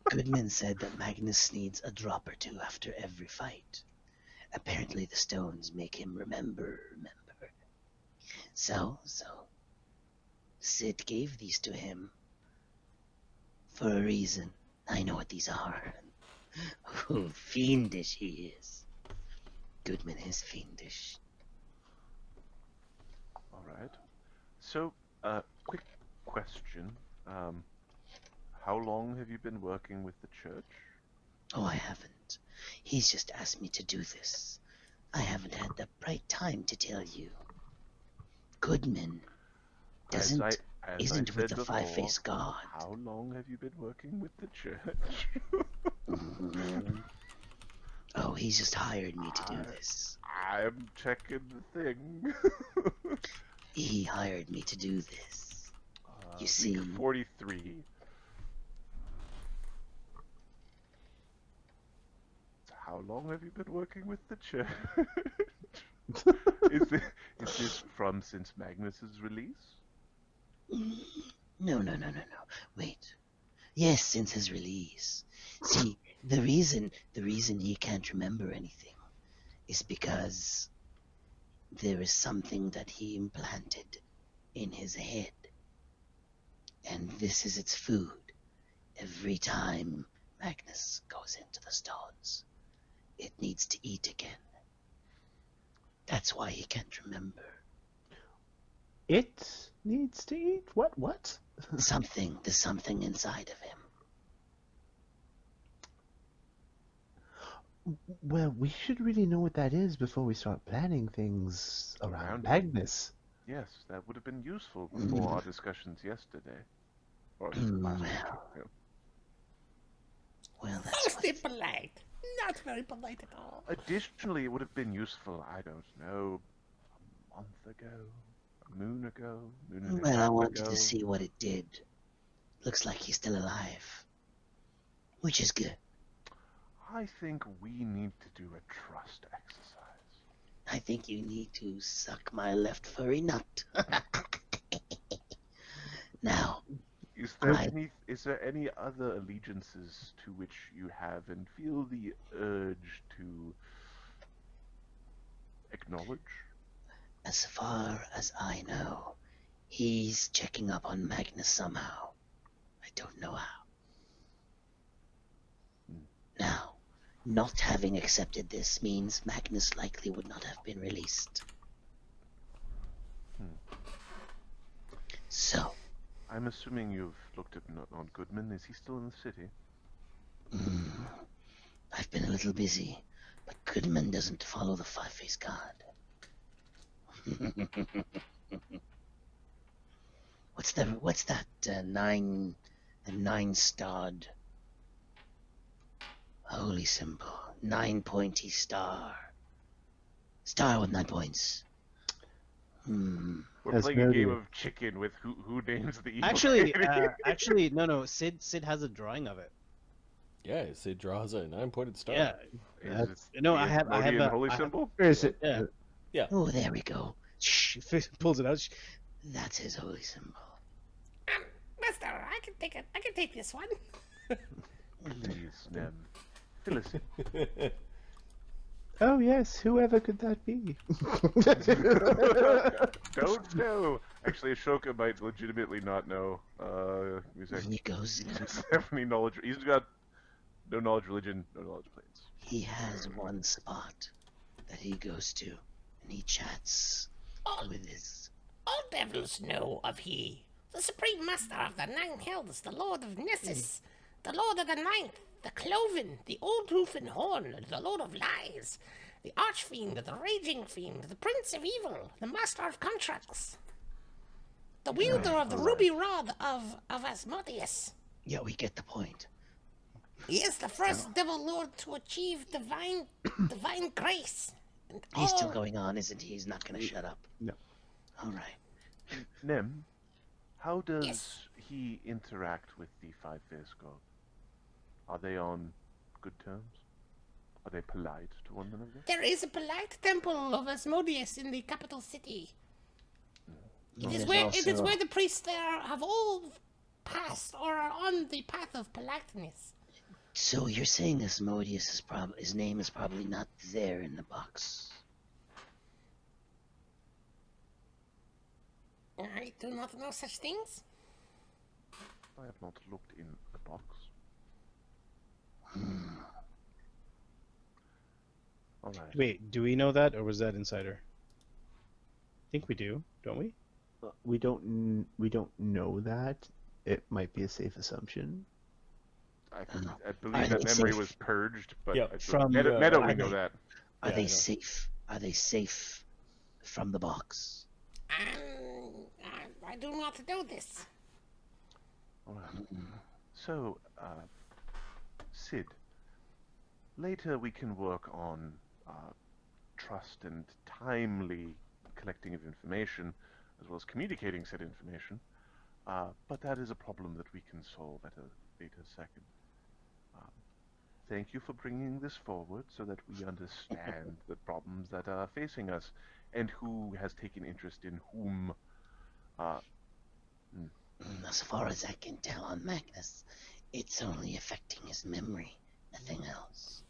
Goodman said that Magnus needs a drop or two after every fight. Apparently the stones make him remember. So, Cid gave these to him for a reason. I know what these are. Oh, fiendish he is. Goodman is fiendish. All right. So, quick question. How long have you been working with the church? Oh, I haven't. He's just asked me to do this. I haven't had the right time to tell you. Goodman isn't with the before, five-faced god. How long have you been working with the church? Oh, he's just hired me to do this. I'm checking the thing. He hired me to do this. You Week see, 43. How long have you been working with the church? is this from since Magnus's release? No. Wait. Yes, since his release. See, the reason he can't remember anything is because there is something that he implanted in his head. And this is its food. Every time Magnus goes into the stones, it needs to eat again. That's why he can't remember. It needs to eat? What? There's something inside of him. Well, we should really know what that is before we start planning things around Around it. Magnus. Yes, that would have been useful before our discussions yesterday. Or last week. Yeah. Well, that's why. polite. Not very polite at all. Additionally, it would have been useful, I don't know, a month ago, a moon ago, moon and a Well, I half wanted ago. to see what it did. Looks like he's still alive. Which is good. I think we need to do a trust exercise. I think you need to suck my left furry nut. Now, Is there I- any other allegiances to which you have and feel the urge to acknowledge? as far as I know, he's checking up on Magnus somehow. I don't know how. Now, not having accepted this means Magnus likely would not have been released. So, I'm assuming you've looked at on Goodman. Is he still in the city? I've been a little busy, but Goodman doesn't follow the five-faced god. What's that nine-starred holy symbol? 9-pointy star. Star with 9 points. We're playing a game Asmodeus. of chicken with who names the evil Actually, deity. no. Sid has a drawing of it. Yeah, it draws a 9-pointed star. Yeah. Is it No, the I have Asmodean a holy symbol? Where is it? Yeah. Oh, there we go. Shh, pulls it out. Shh. That's his holy symbol. Master, I can take this one. Please, Nem. Fill us in. Oh yes, whoever could that be? Don't know. Actually, Ashoka might legitimately not know. He goes. He's definitely knowledge. He's got no knowledge religion, no knowledge planes. He has one spot that he goes to, and he chats with his. All devils know of he, the supreme master of the 9 hells, the lord of Nessus, the lord of the 9th, the cloven, the old hoof and horn, the lord of lies, the archfiend, the raging fiend, the prince of evil, the master of contracts, the wielder of the ruby rod of Asmodeus. Yeah, we get the point. He is the first devil lord to achieve divine grace. And He's still all- going on, isn't he? He's not going to shut up. No. All right. Nem, how does Yes. he interact with the five-faced god? Are they on good terms? Are they polite to one another? There is a polite temple of Asmodeus in the capital city. It is There's where the priests there have all passed or are on the path of politeness. So you're saying Asmodeus is his name is probably not there in the box. I do not know such things. I have not looked in the box. Alright. Wait, do we know that, or was that insider? I think we do, don't we? We don't know that. It might be a safe assumption. I Are believe that they memory safe? was purged, but Yeah, I from, meta, uh, meta are we know they- that. Are Yeah, I they know. safe? Are they safe from the box? I do not know this. Alright. So, Cid, later we can work on trust and timely collecting of information, as well as communicating said information. But that is a problem that we can solve at a later second. Thank you for bringing this forward so that we understand the problems that are facing us and who has taken interest in whom. As far as I can tell on Magnus, it's only affecting his memory, nothing else.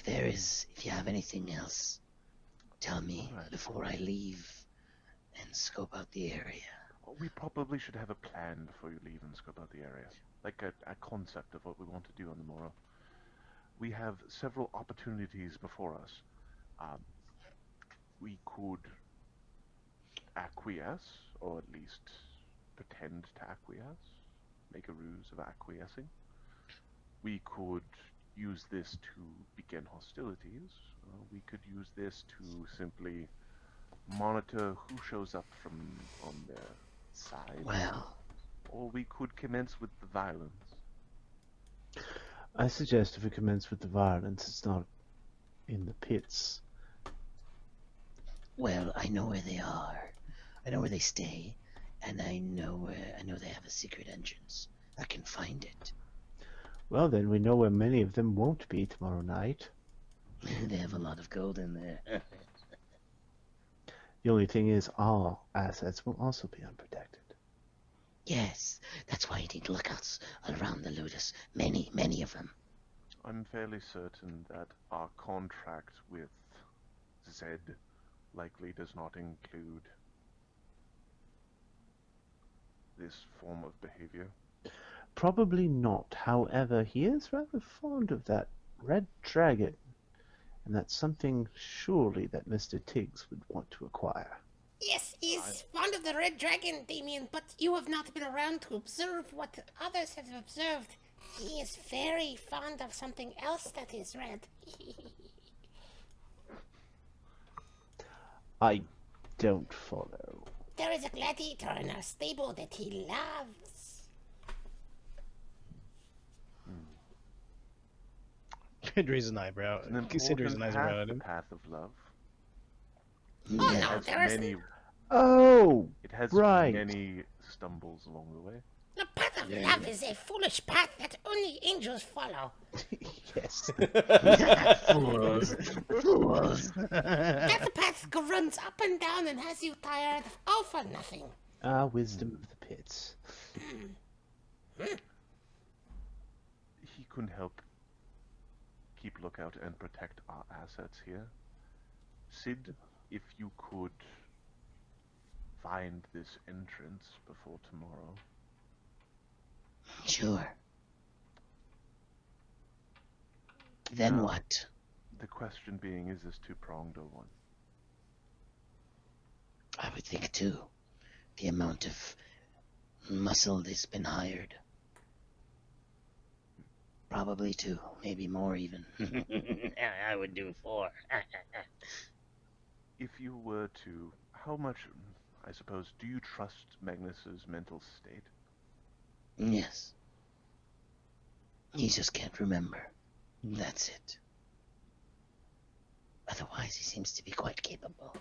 If you have anything else, tell me Alright. before I leave and scope out the area. We probably should have a plan before you leave and scope out the area. Like a concept of what we want to do on the morrow. We have several opportunities before us. We could acquiesce, or at least pretend to acquiesce. Make a ruse of acquiescing. We could use this to begin hostilities. We could use this to simply monitor who shows up from on their side. Well, Or we could commence with the violence. I suggest if we commence with the violence, it's not in the pits. well, I know where they are. I know where they stay, and I know they have a secret entrance. I can find it. Well, then we know where many of them won't be tomorrow night. They have a lot of gold in there. The only thing is, our assets will also be unprotected. Yes, that's why you need lookouts around the ludus. Many, many of them. I'm fairly certain that our contract with Zed likely does not include this form of behavior. Probably not. However, he is rather fond of that red dragon. And that's something surely that Mr. Tiggs would want to acquire. Yes, he is fond of the red dragon, Damian, but you have not been around to observe what others have observed. He is very fond of something else that is red. I don't follow. There is a gladiator in our stable that he loves. Could raise an eyebrow. An Consider an important eyebrow path, at the him. path of love. Oh It no, has there is many. Oh, It has right. many stumbles along the way. the path of love is a foolish path that only angels follow. Yes. Fools. Fools. That path runs up and down and has you tired, all for nothing. Ah, wisdom of the pits. He couldn't help keep lookout and protect our assets here. Cid, if you could find this entrance before tomorrow. Sure. Then Now, what? The question being, is this two-pronged or one? I would think too. The amount of muscle that's been hired. Probably two, maybe more even. I would do 4. If you were to, how much, I suppose, do you trust Magnus's mental state? Yes. He just can't remember. That's it. Otherwise, he seems to be quite capable.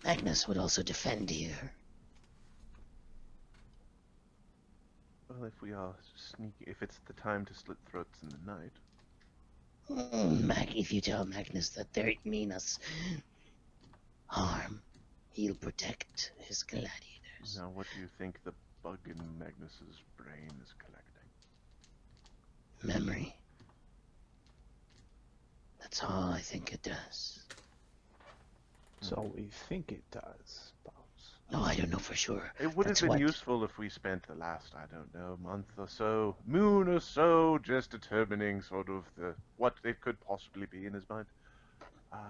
Magnus would also defend here. Well, if we are sneaky, if it's the time to slit throats in the night, If you tell Magnus that they mean us harm, he'll protect his gladiators. now what do you think the bug in Magnus's brain is collecting? Memory. That's all I think it does. So we think it does, boss. No, I don't know for sure. It would have That's been what- useful if we spent the last, I don't know, month or so, moon or so, just determining sort of what it could possibly be in his mind.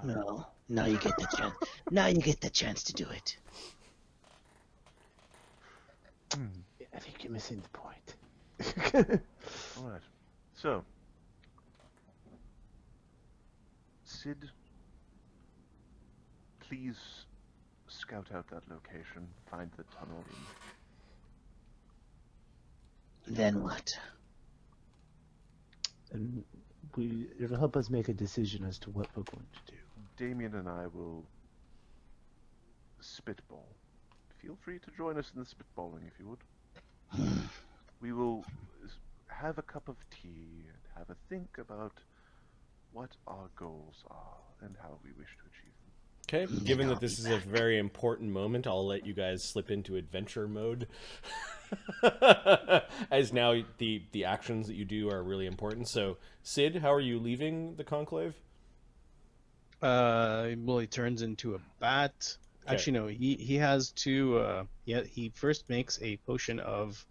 No, now you get the chance. Now you get the chance to do it. I think you're missing the point. All right. So, Cid, please scout out that location, find the tunnel in. Then what? And it'll help us make a decision as to what we're going to do. Damian and I will spitball. Feel free to join us in the spitballing if you would. We will have a cup of tea and have a think about what our goals are and how we wish to achieve them. Okay, given that this is a very important moment, I'll let you guys slip into adventure mode. As now the actions that you do are really important. So, Cid, how are you leaving the Conclave? Well, he turns into a bat. Okay. Actually, no. He has to. He first makes a potion of,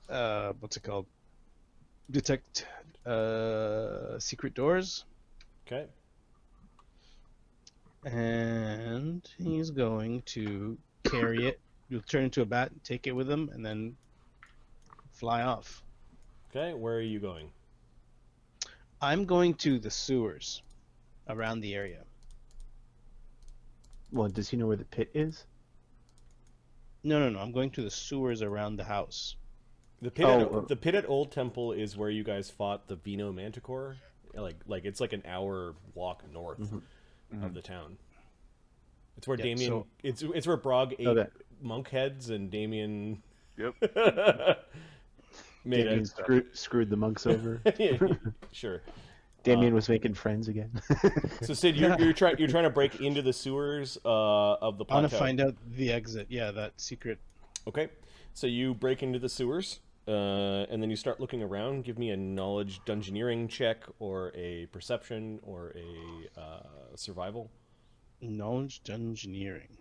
what's it called? Detect secret doors, Okay. and he's going to carry it. He'll turn into a bat, take it with him, and then fly off. Okay, where are you going? I'm going to the sewers around the area. Well, does he know where the pit is? No. I'm going to the sewers around the house. The pit, Oh, the pit at Old Temple is where you guys fought the Vino Manticore. Like it's like an hour walk north of the town. It's where Yeah, Damian. so- It's where Brog ate Okay. monk heads, and Damian Yep. made Damien screwed the monks over. Sure. Damien was making friends again. So Sid, you're trying to break into the sewers of the I want plateau. to find out the exit. Yeah, that secret. Okay, so you break into the sewers, and then you start looking around. Give me a knowledge dungeoneering check, or a perception, or a survival. Knowledge engineering.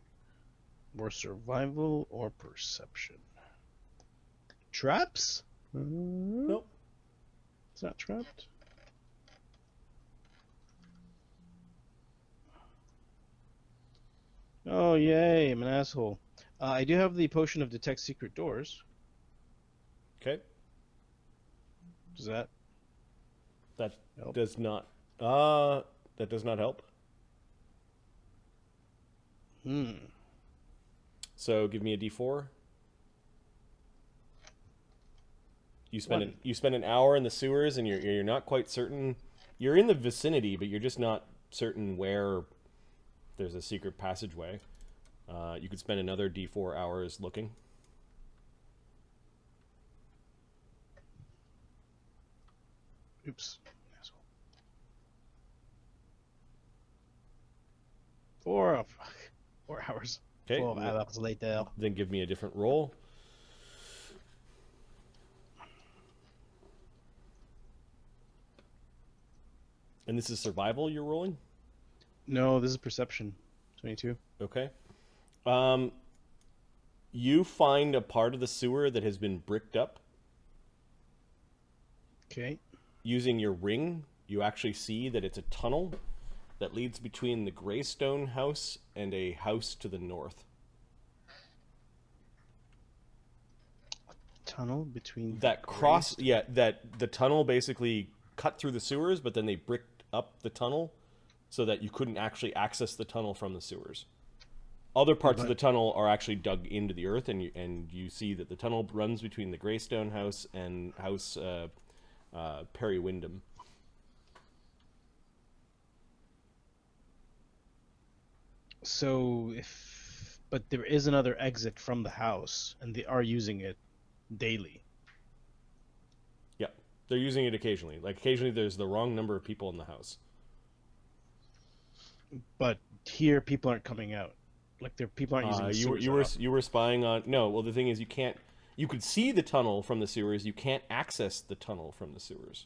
Or survival or perception. Traps? Nope. It's not trapped. Oh, yay, I'm an asshole. I do have the potion of detect secret doors. Okay. Does that That help? does not. That does not help. Hmm. So give me a D4. You spend an hour in the sewers, and you're not quite certain. You're in the vicinity, but you're just not certain where there's a secret passageway. You could spend another D4 hours looking. Oops. Asshole. 4, oh, fuck. 4 hours. Okay. 4 hours later. Then give me a different roll. And this is survival you're rolling? No, this is perception. 22. Okay. You find a part of the sewer that has been bricked up. Okay. Using your ring, you actually see that it's a tunnel that leads between the Greystone House and a house to the north. Tunnel between That the tunnel basically cut through the sewers, but then they bricked up the tunnel so that you couldn't actually access the tunnel from the sewers. Other parts of the tunnel are actually dug into the earth, and you see that the tunnel runs between the Greystone House and House Periwindam. So but there is another exit from the house, and they are using it daily. Yeah, they're using it occasionally. Like occasionally, there's the wrong number of people in the house. But here, people aren't coming out. Like people aren't using the sewers. You were spying on. No, well the thing is, you can't. You could see the tunnel from the sewers. You can't access the tunnel from the sewers.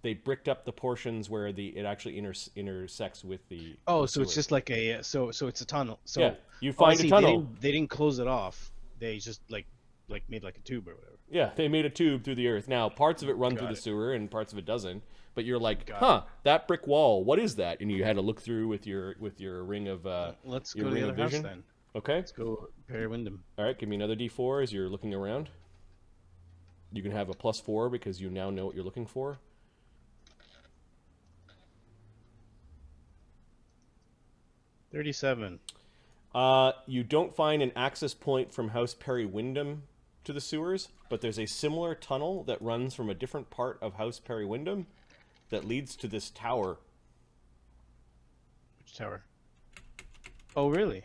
They bricked up the portions where it actually intersects with the. Oh, the so it's sewer. just like so it's a tunnel. So Yeah, you find a tunnel. They didn't close it off. They just like made like a tube or whatever. Yeah, they made a tube through the earth. Now, parts of it run through the sewer and parts of it doesn't. But you're like, that brick wall, what is that? And you had to look through with your ring of Let's your go to ring the of other house vision. then. Okay. Let's go Periwindam. All right, give me another D4 as you're looking around. You can have a +4 because you now know what you're looking for. 37. You don't find an access point from House Periwindam to the sewers, but there's a similar tunnel that runs from a different part of House Periwindam that leads to this tower. Which tower? Oh, really?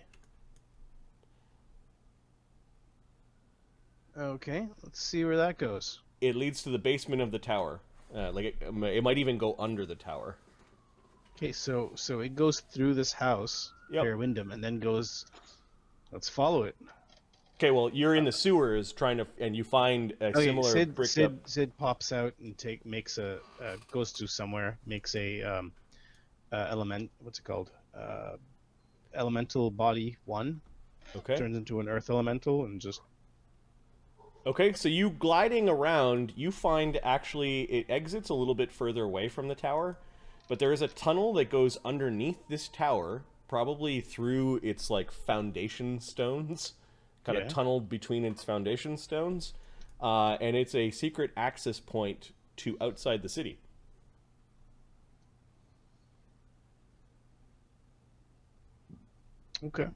Okay, let's see where that goes. It leads to the basement of the tower. It might even go under the tower. Okay, so it goes through this house, Periwindam, and then goes. Let's follow it. Okay, well, you're in the sewers and you find a similar bricked up. Cid pops out and goes to somewhere, makes a element. What's it called? Elemental body 1. Okay. Turns into an earth elemental and just. Okay, so you gliding around, you find actually it exits a little bit further away from the tower, but there is a tunnel that goes underneath this tower, probably through its like foundation stones, kind of tunneled between its foundation stones, and it's a secret access point to outside the city. Okay.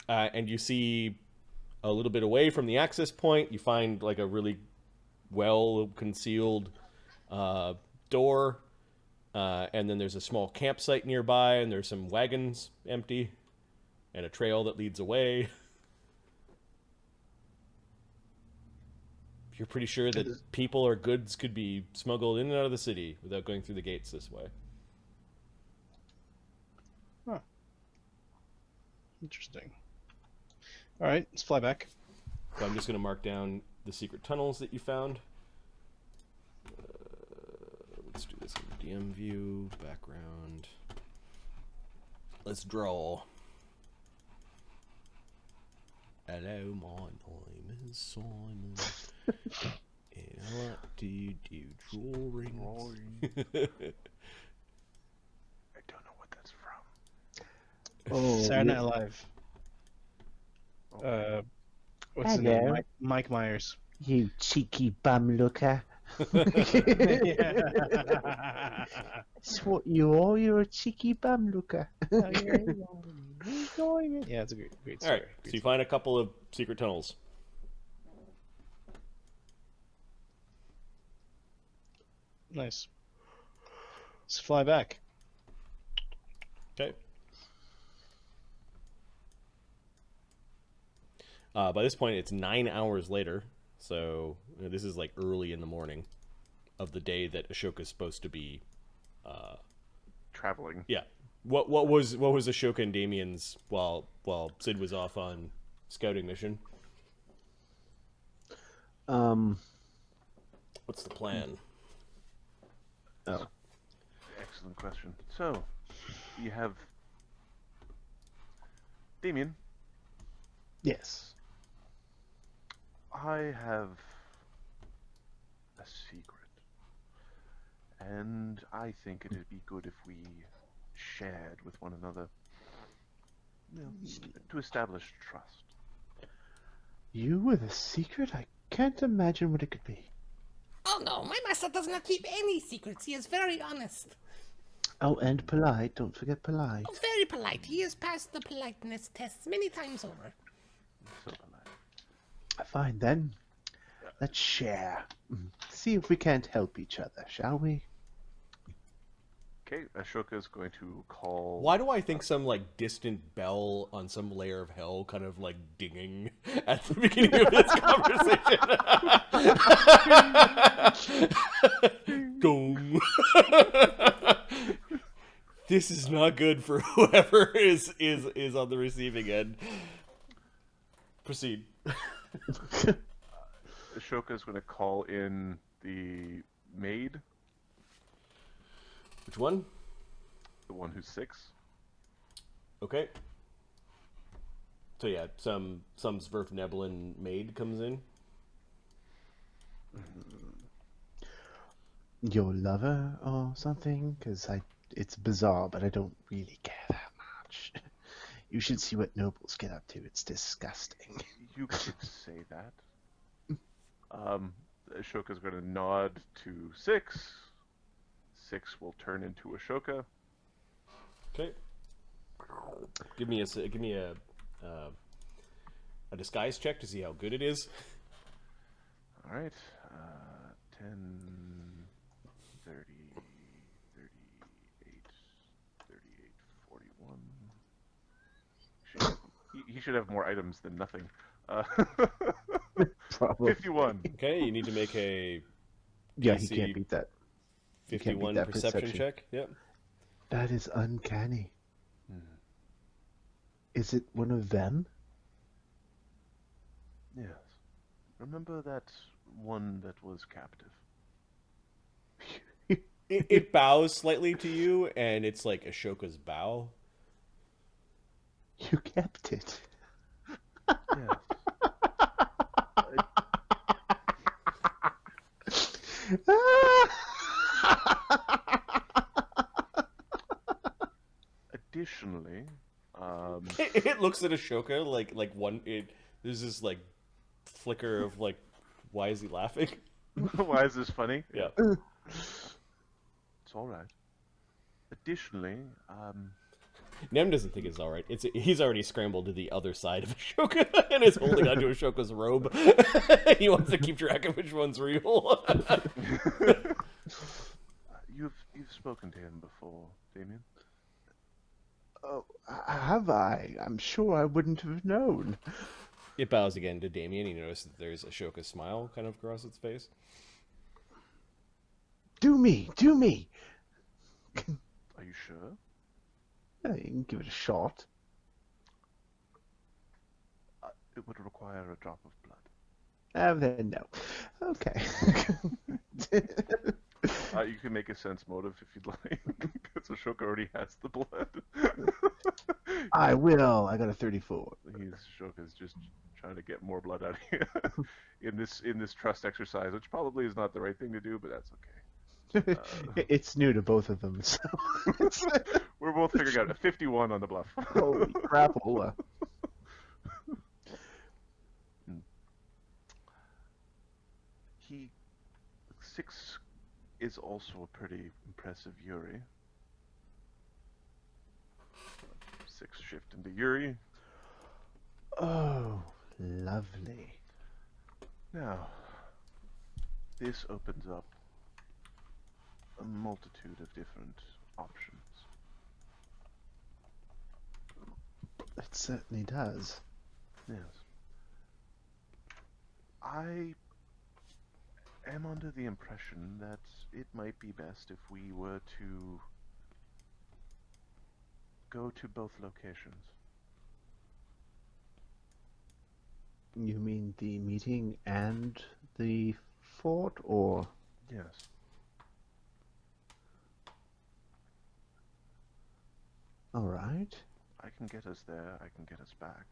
And you see a little bit away from the access point, you find like a really well concealed door, and then there's a small campsite nearby, and there's some wagons empty, and a trail that leads away. You're pretty sure that people or goods could be smuggled in and out of the city without going through the gates this way. Huh. Interesting. All right, let's fly back. So I'm just going to mark down the secret tunnels that you found. Let's do this in DM view, background. Let's draw. Hello, my name is Simon. And I like to do drawings. I don't know what that's from. Oh, Saturday Night you- Live. Oh, What's his name? Hello. Mike Myers. you cheeky bum looker. Yeah. That's what you are. You're a cheeky bum looker. Yeah, it's a great All story. right, so you find a couple of secret tunnels. Nice. Let's fly back. Okay. By this point, it's 9 hours later, so this is like early in the morning of the day that Ashoka's supposed to be. traveling. Yeah. What was Ashoka and Damian's while Cid was off on scouting mission? What's the plan? Oh, Excellent question. So, you have Damian. yes. I have a secret, and I think it'd be good if we shared with one another, you know, to establish trust. You with a secret? I can't imagine what it could be. Oh no, my master does not keep any secrets. He is very honest. Oh, and polite. Don't forget polite. Oh, very polite. He has passed the politeness tests many times over. So polite. Fine then. Let's share. See if we can't help each other, shall we? Okay, Ashoka's going to call. Why do I think some like distant bell on some layer of hell kind of like dinging at the beginning of this conversation? Gong. This is not good for whoever is on the receiving end. Proceed. Ashoka's going to call in the maid, Which one? the one who's 6. Okay. So yeah, some Sverfneblin maid comes in. Your lover or something? Because it's bizarre, but I don't really care that much. You should see what nobles get up to. It's disgusting. You could say that. Ashoka's going to nod to 6. 6 will turn into Ashoka. Okay. Give me a disguise check to see how good it is. All right. 10, 30, 38, 41. He should have more items than nothing. Probably. 51. Okay, you need to make a Yeah, he DC can't beat that. You can't beat 51 that perception check. Yep. That is uncanny. Is it one of them? Yes. Remember that one that was captive? It bows slightly to you, and it's like Ashoka's bow. You kept it. Yes. Additionally, It looks at Ashoka like one. There's this like flicker of like, why is he laughing? why is this funny? Yeah. It's all right. Additionally, Nem doesn't think it's all right. He's already scrambled to the other side of Ashoka and is holding onto Ashoka's robe. He wants to keep track of which one's real. you've spoken to him before, Damian. Oh, have I? I'm sure I wouldn't have known. It bows again to Damian. You notice that there's Ashoka's smile kind of across its face. Do me! Do me! Are you sure? Yeah, you can give it a shot. It would require a drop of blood. Then no. Okay. You can make a sense motive if you'd like, because Ashoka already has the blood. I will. I got a 34. Ashoka's just trying to get more blood out of you in this trust exercise, which probably is not the right thing to do, but that's okay. It's new to both of them, so We're both figuring out a 51 on the bluff. holy crapola. He 6 is also a pretty impressive Yuri. 6 shift into Yuri. Oh, lovely. Now, this opens up a multitude of different options. It certainly does. Yes. I am under the impression that it might be best if we were to go to both locations. You mean the meeting and the fort, or? Yes. All right. I can get us there, I can get us back.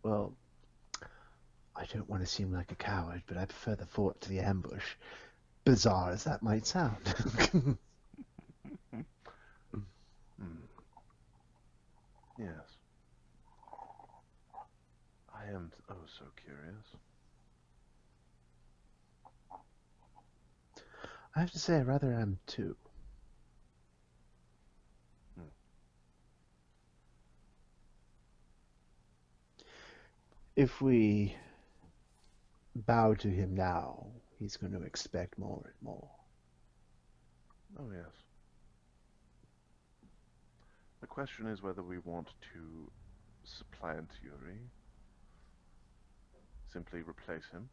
Well, I don't want to seem like a coward, but I prefer the fort to the ambush. Bizarre as that might sound. Yes. I am oh so curious. I have to say, I rather am too. If we bow to him now, he's going to expect more and more. Oh yes. The question is whether we want to supplant Yuri, simply replace him,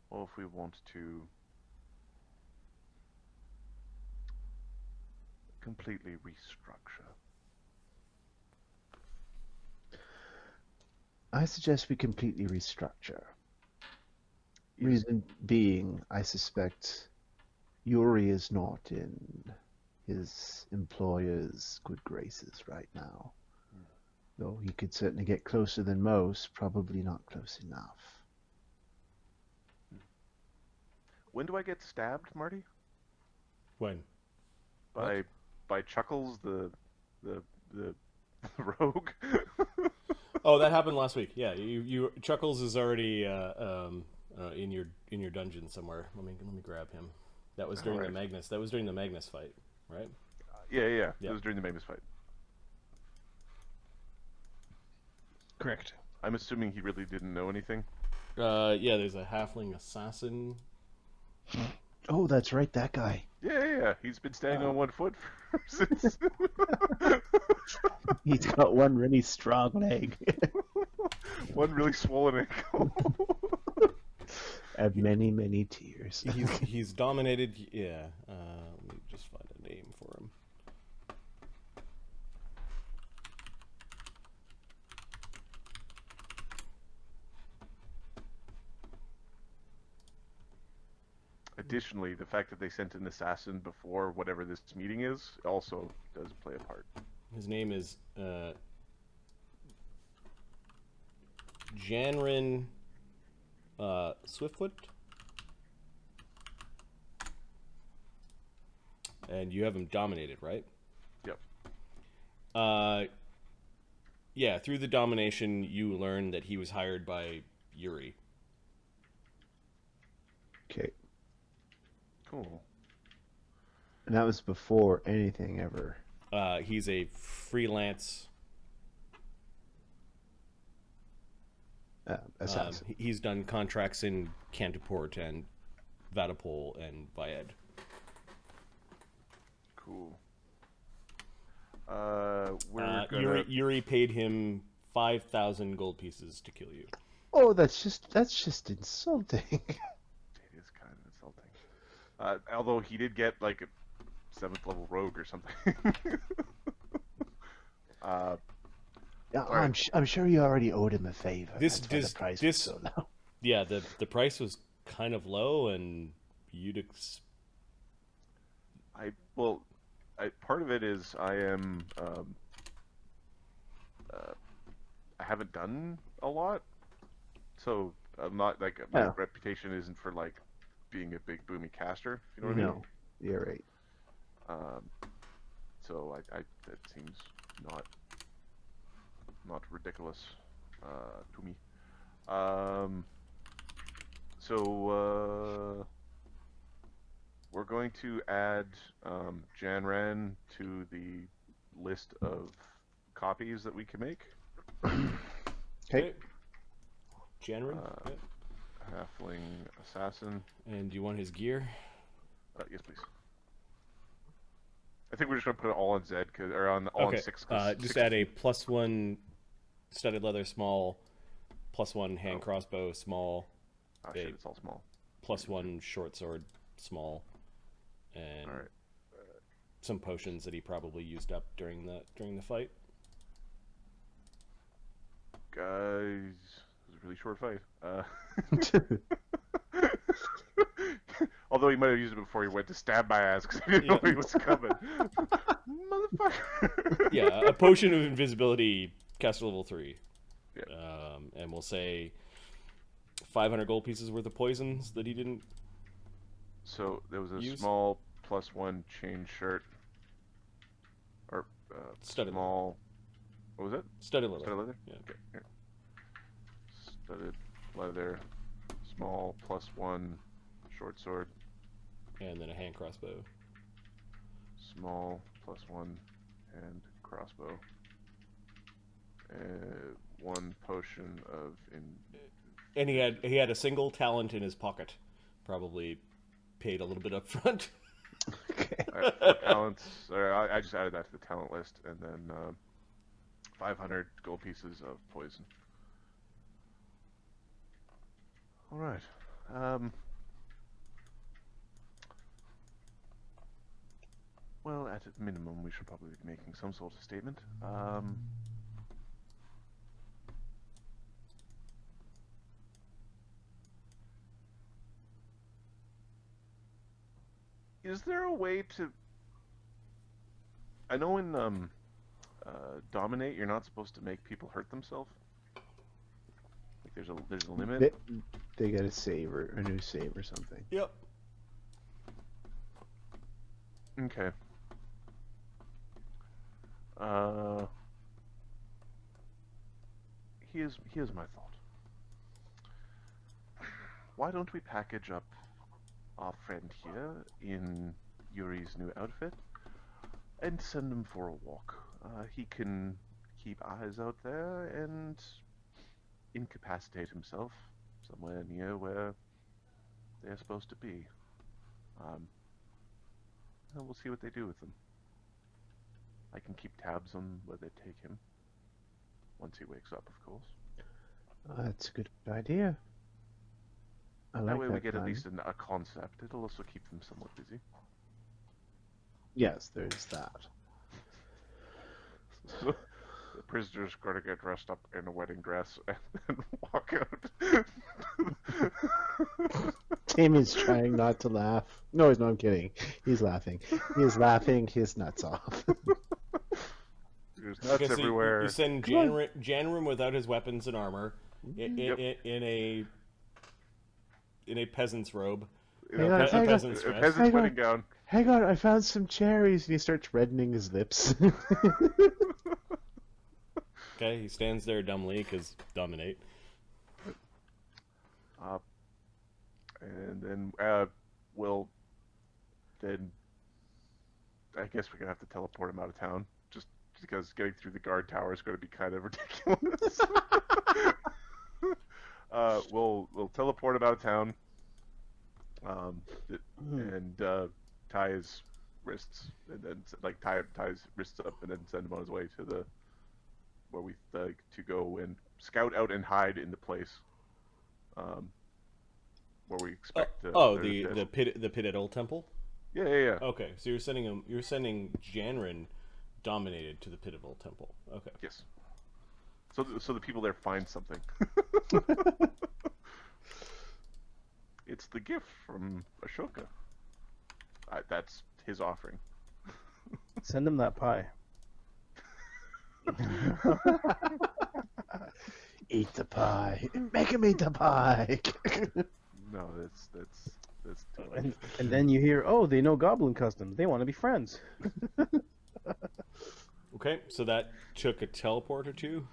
or if we want to completely restructure. I suggest we completely restructure. Reason being, I suspect Yuri is not in his employer's good graces right now. Though he could certainly get closer than most, probably not close enough. When do I get stabbed, Marty? When? By Chuckles, the rogue. Oh, that happened last week. Yeah, you Chuckles is already in your dungeon somewhere. Let me grab him. That was during the Magnus. That was during the Magnus fight, right? Yeah. It was during the Magnus fight. Correct. I'm assuming he really didn't know anything. Yeah, there's a halfling assassin. Oh, that's right, that guy. Yeah. He's been standing on one foot since. He's got one really strong leg. One really swollen ankle. And many, many tears. He's dominated. Yeah. Let me just find a name for him. Additionally, the fact that they sent an assassin before whatever this meeting is also does play a part. His name is Janrin Swiftfoot. And you have him dominated, right? Yep. Yeah, through the domination, you learn that he was hired by Yuri. Okay. Cool. And that was before anything ever. He's a freelance assassin. He's done contracts in Cantoport and Vatapol and Vaed. Cool. We're gonna... Yuri paid him 5,000 gold pieces to kill you. Oh, that's just insulting. It is kind of insulting. Although he did get like a 7th level rogue or something. Yeah, I'm sure you already owed him a favor. That's why the price was so low. Yeah, the price was kind of low, and you'd part of it is I am I haven't done a lot, so I'm not like my Oh. reputation isn't for like being a big boomy caster. You know what I mean? No, you're right. So I that seems not ridiculous to me. So we're going to add Janran to the list of copies that we can make. Okay. Janrin? Uh, Halfling assassin. And do you want his gear? Yes, please. I think we're just gonna put it all on Zed, or on all on 6. Just add a +1 studded leather small, +1 hand crossbow small, Oh shit, it's all small. +1 short sword small, and All right. some potions that he probably used up during the fight. Guys, it was a really short fight. Although he might have used it before he went to stab my ass because he didn't know he was coming. Motherfucker. Yeah, a potion of invisibility, caster level 3. Yeah. And we'll say 500 gold pieces worth of poisons that he didn't. So there was a Use? small +1 chain shirt, or Studded small. What was it? Studded leather. Studded leather. Yeah. Okay. Here. Studded leather, small +1 short sword, And then a hand crossbow. small +1 and crossbow. 1 potion of And he had a single talent in his pocket. Probably paid a little bit up front. Okay. talents. I just added that to the talent list, and then 500 gold pieces of poison. All right. Well, at a minimum, we should probably be making some sort of statement. Is there a way to... I know in Dominate, you're not supposed to make people hurt themselves. Like there's a limit. They got a save or a new save or something. Yep. Okay. Here's my thought. Why don't we package up our friend here in Yuri's new outfit and send him for a walk? He can keep eyes out there and incapacitate himself somewhere near where they're supposed to be. And we'll see what they do with them. I can keep tabs on where they take him. Once he wakes up, of course. That's a good idea. I like That way we that get plan. at least a concept. It'll also keep them somewhat busy. Yes, there's that. So the prisoner's gonna get dressed up in a wedding dress and walk out. Damien's trying not to laugh. No, I'm kidding. He's laughing. He is laughing his nuts off. There's nuts Okay, so everywhere. You send Janrim without his weapons and armor in a peasant's robe. Hang on, a hang on. peasant's A dress. peasant's Hang on. wedding gown. Hang on, I found some cherries, and he starts reddening his lips. Okay, he stands there dumbly because dominate. And then we'll then I guess we're gonna have to teleport him out of town, just because getting through the guard tower is going to be kind of ridiculous. We'll teleport him out of town, and tie his wrists, and then tie his wrists up, and then send him on his way to where we like to go and scout out and hide in the place. Where we expect the pit at Old Temple. Yeah. Okay, so you're sending Janrin dominated to the pit of Old Temple. Okay. Yes. So the people there find something. It's the gift from Ashoka. That's his offering. Send him that pie. Eat the pie. Make him eat the pie. No, that's too much. And then you hear, oh, they know goblin customs. They want to be friends. Okay, so that took a teleport or two.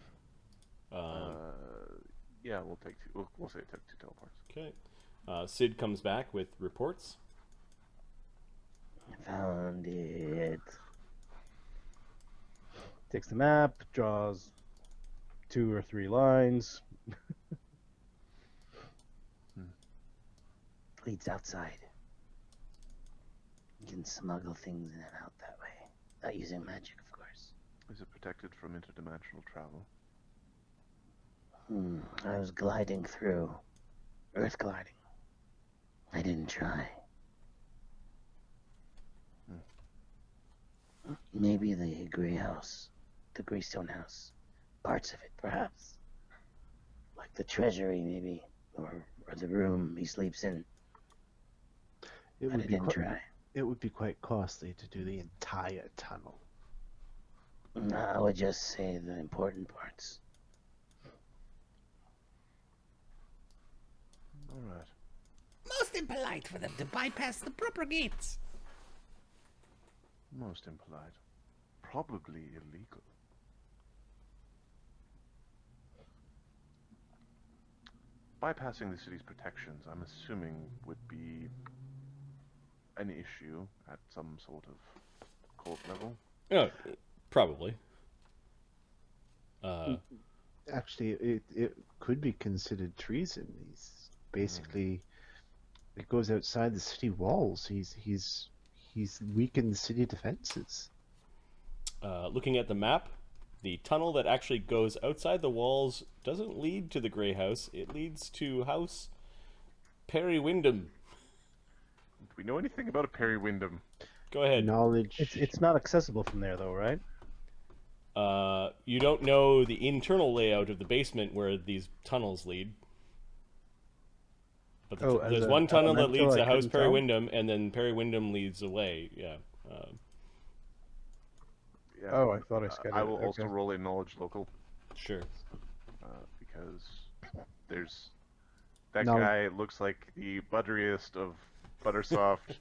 Yeah, we'll take two. We'll say it took 2 teleports. Okay. Cid comes back with reports. Found it. Takes the map, draws 2 or 3 lines. Leads outside. You can smuggle things in and out that way. Not using magic, of course. Is it protected from interdimensional travel? I was gliding through. Earth gliding. I didn't try. Maybe the Grey House. The Greystone House. Parts of it, perhaps. Like the treasury, maybe. Or the room he sleeps in. It But I would be didn't try. it would be quite costly to do the entire tunnel. I would just say the important parts. All right. Most impolite for them to bypass the proper gates. Most impolite. Probably illegal. Bypassing the city's protections, I'm assuming, would be an issue at some sort of court level. Oh, probably. Actually, it could be considered treason. He's basically it goes outside the city walls. He's weakened the city defenses. Looking at the map, the tunnel that actually goes outside the walls doesn't lead to the Grey House. It leads to House Periwindam. Do we know anything about a Periwindam? Go ahead. Knowledge. It's not accessible from there, though, right? You don't know the internal layout of the basement where these tunnels lead. But there's one tunnel that leads to House Periwindam, and then Periwindam leads away. Yeah. Yeah. Oh, I thought I scattered I will it. also Okay. roll a knowledge local Sure. because there's that No. guy looks like the butteriest of Buttersoft.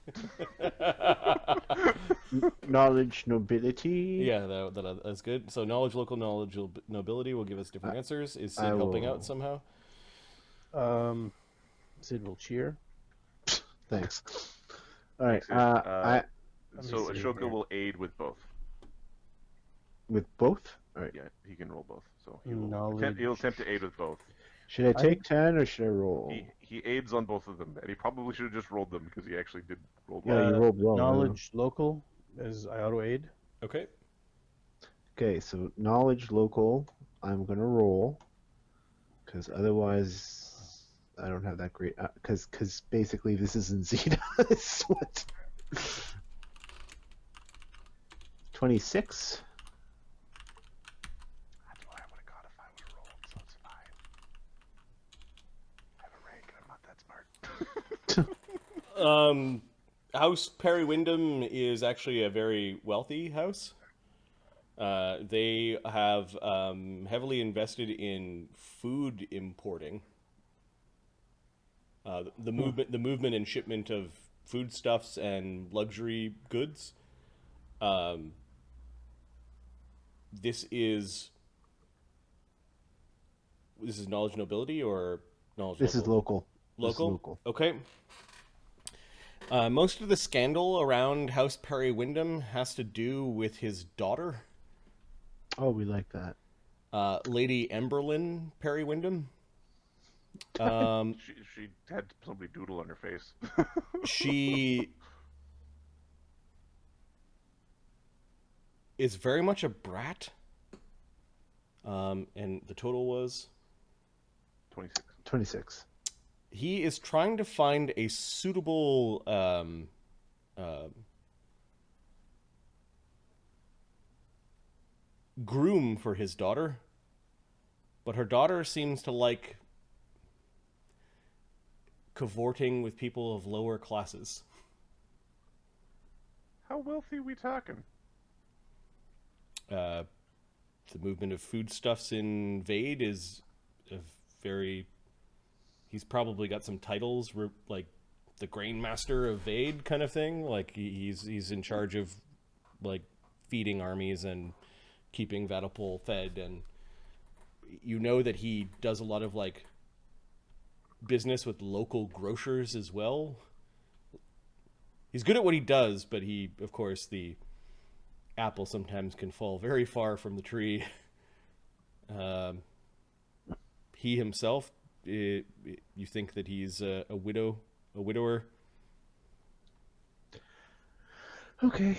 Knowledge nobility. Yeah, that's good. So knowledge, local knowledge, nobility will give us different answers. Is Sid I helping will- out somehow? Sid will cheer. Thanks. All right. Sid. I So Let me see Ashoka here. will aid with both. with both. All right. Yeah, he can roll both. So Knowledge. he'll attempt to aid with both. Should I take 10 or should I roll? He aids on both of them, and he probably should have just rolled them because he actually did roll Yeah, well. you rolled well. Knowledge local is I auto aid. Okay. Okay, so knowledge local. I'm gonna roll because otherwise I don't have that great. Because basically this isn't Zeta. It's what? 26. That's what I would have got if I would have rolled, so it's fine. I have a rank, and I'm not that smart. House Periwindam is actually a very wealthy house. They have heavily invested in food importing. The movement and shipment of foodstuffs and luxury goods. This is knowledge nobility or knowledge. This is local. This is Local? local. Okay. Most of the scandal around House Periwindam has to do with his daughter, Oh, we like that. Lady Emberlyn Periwindam. She had somebody doodle on her face. She is very much a brat. And the total was 26. 26. he is trying to find a suitable groom for his daughter, but her daughter seems to like cavorting with people of lower classes. How wealthy we talking? The movement of foodstuffs in Vade is He's probably got some titles, like the Grain Master of Vade kind of thing. Like he's in charge of like feeding armies and keeping Vatapol fed, and you know that he does a lot of like business with local grocers as well. He's good at what he does, but of course, the apple sometimes can fall very far from the tree. He himself, you think that he's a widower? Okay.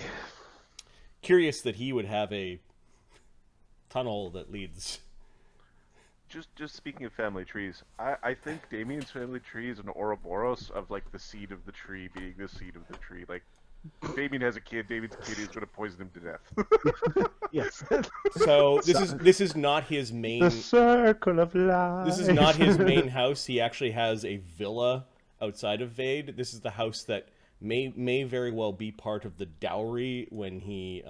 Curious that he would have a tunnel that leads. Just speaking of family trees, I think Damian's family tree is an Ouroboros of like the seed of the tree being the seed of the tree. Like Damian has a kid, Damian's kid is going to poison him to death. Yes. So this is not his main. The circle of life. This is not his main house. He actually has a villa outside of Vade. This is the house that may very well be part of the dowry when he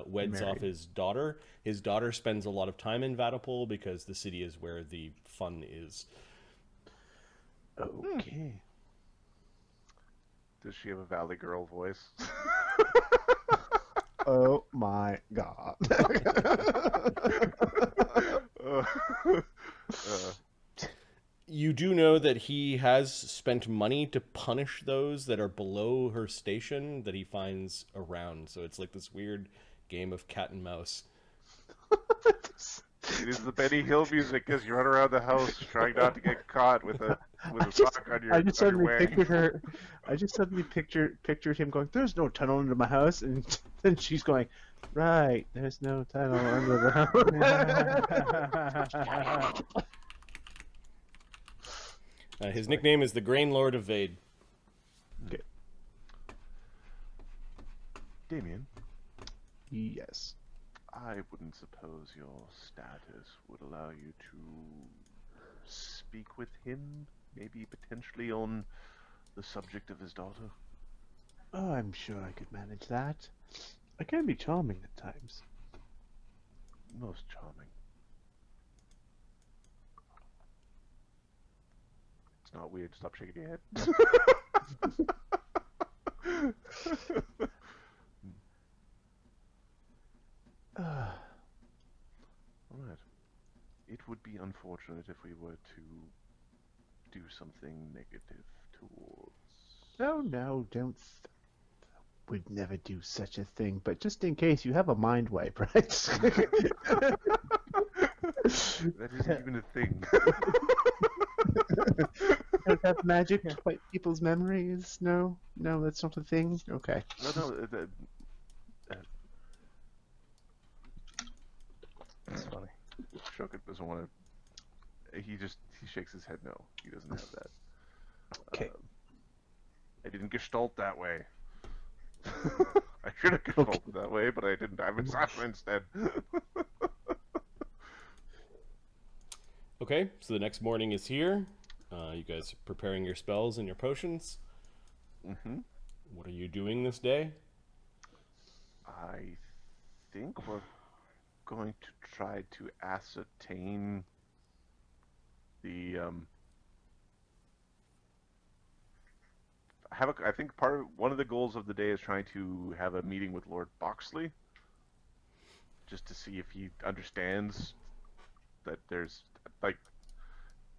weds off his daughter. His daughter spends a lot of time in Vatapol because the city is where the fun is. Okay. Does she have a Valley Girl voice? Oh my god. You do know that he has spent money to punish those that are below her station that he finds around. So it's like this weird game of cat and mouse. It is the Benny Hill music as you run around the house trying not to get caught with a sock on your I just suddenly wang. pictured her. I just suddenly pictured him going, "There's no tunnel into my house," and then she's going, "Right, there's no tunnel under the house." His nickname is the Grain Lord of Vade. Okay. Damian, Yes. I wouldn't suppose your status would allow you to speak with him, maybe potentially on the subject of his daughter? Oh, I'm sure I could manage that. I can be charming at times. Most charming. It's not weird. Stop shaking your head. Alright. It would be unfortunate if we were to do something negative towards... Oh no, don't. Would never do such a thing. But just in case, you have a mind wipe, right? That isn't even a thing. Don't have magic to wipe people's memories? No, that's not a thing. Okay. No, That's funny. Ashoka doesn't want to. He shakes his head. No, he doesn't have that. Okay. I didn't gestalt that way. I should have gestalted that way, but I didn't. I'm a Sasha instead. Okay, so the next morning is here. You guys are preparing your spells and your potions. Mm-hmm. What are you doing this day? I think we're going to try to ascertain the I think one of the goals of the day is trying to have a meeting with Lord Boxley, just to see if he understands that there's like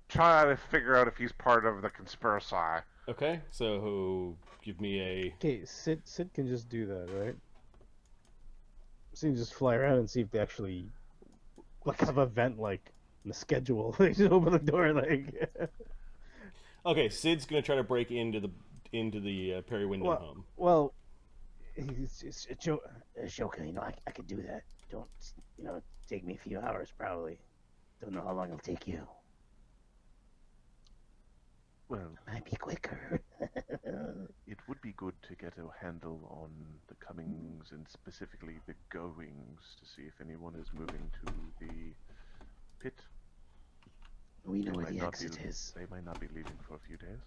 try to figure out if he's part of the conspiracy. Okay, so give me a... Okay, Cid can just do that, right? So you can just fly around and see if they actually like have a vent like in the schedule. They just open the door like. Okay, Sid's gonna try to break into the Periwindam home. Well, It's Ashoka, I could do that. Don't, take me a few hours probably. Don't know how long it'll take you. Well, It might be quicker. it would be good to get a handle on the comings and specifically the goings to see if anyone is moving to the pit. We know They where might the not exit is. They might not be leaving for a few days.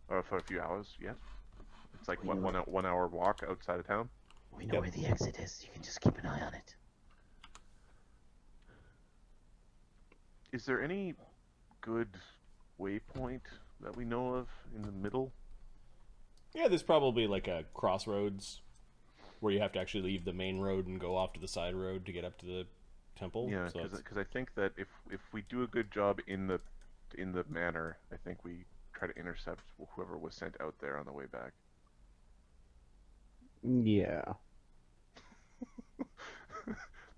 Or for a few hours yet. It's like, We what, know- 1 hour walk outside of town? We know Yep. where the exit is. You can just keep an eye on it. Is there any good waypoint that we know of in the middle? Yeah, there's probably like a crossroads where you have to actually leave the main road and go off to the side road to get up to the temple. Yeah, So because I think that if we do a good job in the manor, I think we try to intercept whoever was sent out there on the way back. Yeah.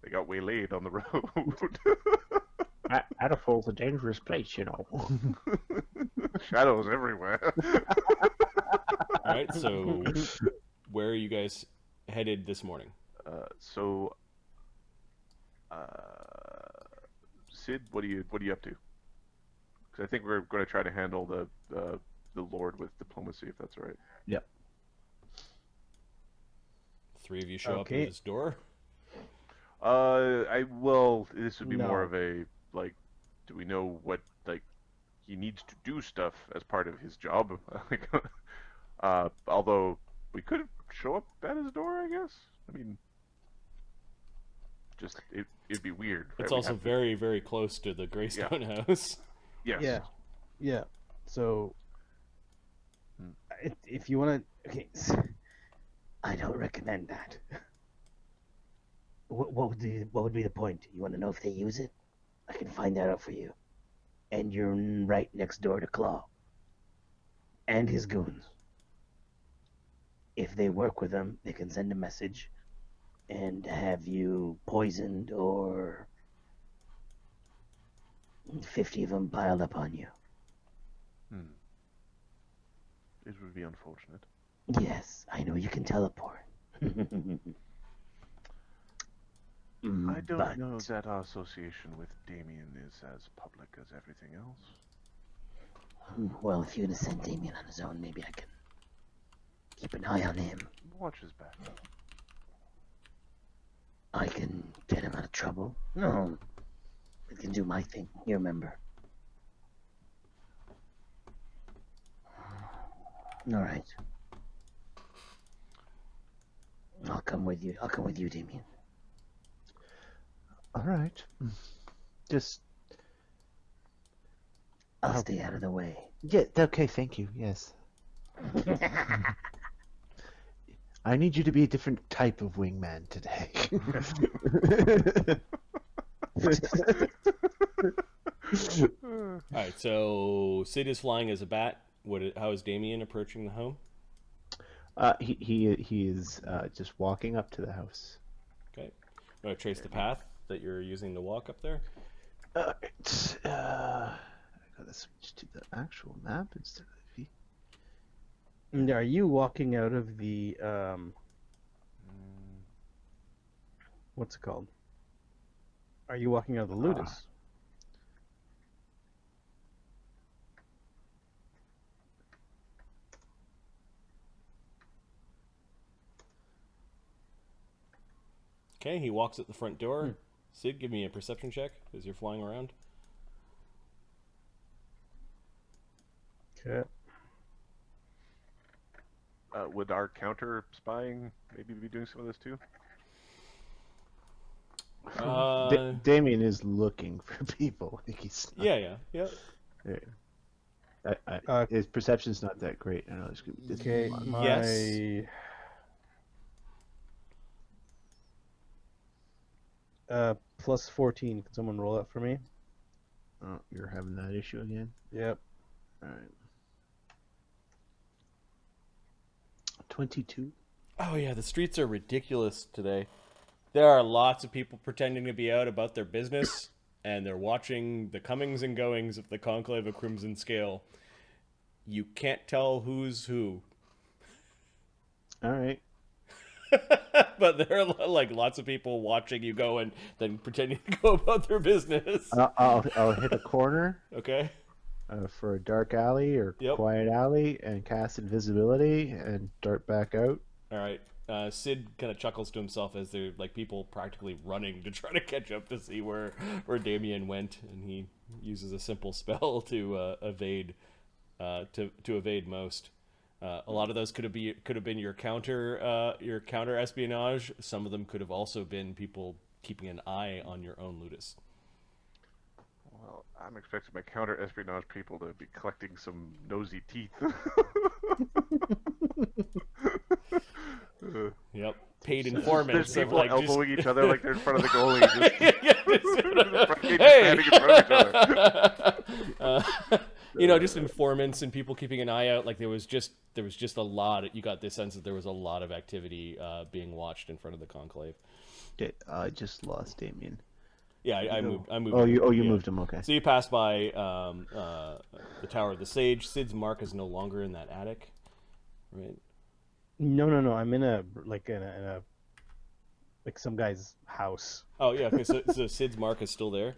They got waylaid on the road. Adderfall's a dangerous place, you know. Shadows everywhere. all right, so where are you guys headed this morning? Cid, what are you up to? Because I think we're going to try to handle the Lord with diplomacy, if that's all right. Yep. Three of you show up Okay. at his door. This would be more No. of a like, do we know what like he needs to do stuff as part of his job? Although we could show up at his door, I guess. I mean, just it'd be weird. It's right? also very, very close to the Greystone House. Yes. Yeah, yeah. So, if you want to, okay, I don't recommend that. What would be the point? You want to know if they use it? I can find that out for you. And you're right next door to Claw and his goons. If they work with them, they can send a message and have you poisoned or 50 of them piled up on you. It would be unfortunate. Yes, I know you can teleport. I don't But- know that our association with Damian is as public as everything else. Well, if you're gonna send Damian on his own, maybe I can keep an eye on him. Watch his back. I can get him out of trouble. No, I can do my thing. You remember? All right. I'll come with you. I'll come with you, Damian. All right. Just I'll stay out of the way. yeah. Okay. Thank you. Yes. I need you to be a different type of wingman today. All right, so Cid is flying as a bat. How is Damian approaching the home? He is just walking up to the house. Okay, I'm gonna trace the path that you're using to walk up there. I gotta switch to the actual map instead of the. and are you walking out of the what's it called? Are you walking out of the ludus? Okay, he walks at the front door. Cid, give me a perception check as you're flying around. Okay. Would our counter spying maybe be doing some of this too? Damien is looking for people. Like he's not, yeah. his perception's not that great. I know this could be Okay. difficult. My Yes. plus 14. Can someone roll that for me? Oh, you're having that issue again. Yep. All right. 22. Oh yeah, the streets are ridiculous today. There are lots of people pretending to be out about their business, and they're watching the comings and goings of the Conclave of Crimson Scale. You can't tell who's who. All right. But there are like lots of people watching you go and then pretending to go about their business. I'll hit a corner Okay. for a dark alley or Yep. quiet alley and cast invisibility and dart back out. All right. Cid kind of chuckles to himself as they're like people practically running to try to catch up to see where Damian went, and he uses a simple spell to evade most. A lot of those could have been your counter espionage. Some of them could have also been people keeping an eye on your own ludus. Well, I'm expecting my counter-espionage people to be collecting some nosy teeth. Yep. Paid informants. There's people of, like, elbowing just... each other like they're in front of the goalie. Just, Yeah, standing in front of each other. Just informants and people keeping an eye out. Like there was just a lot. You got this sense that there was a lot of activity being watched in front of the conclave. I just lost Damian. Yeah, I moved. Oh, you yeah. moved him. Okay. So you passed by the Tower of the Sage. Sid's mark is no longer in that attic, right? No. I'm in a some guy's house. Oh yeah. Okay. So Sid's mark is still there.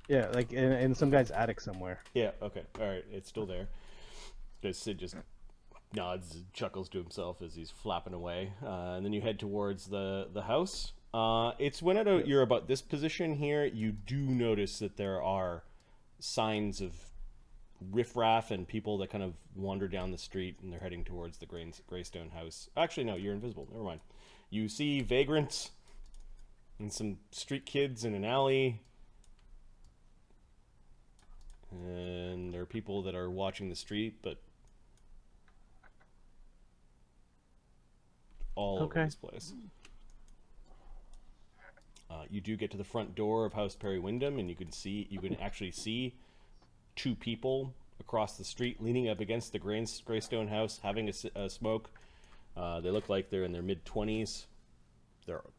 Yeah, like in some guy's attic somewhere. Yeah. Okay. All right. It's still there. Because Cid just nods and chuckles to himself as he's flapping away, and then you head towards the house. It's when you're about this position here, you do notice that there are signs of riffraff and people that kind of wander down the street, and they're heading towards the Greystone House. Actually, no, you're invisible. Never mind. You see vagrants and some street kids in an alley. And there are people that are watching the street, but all over this place. You do get to the front door of House Periwindam, and you can actually see two people across the street leaning up against the Greystone House, having a smoke. They look like they're in their mid-20s.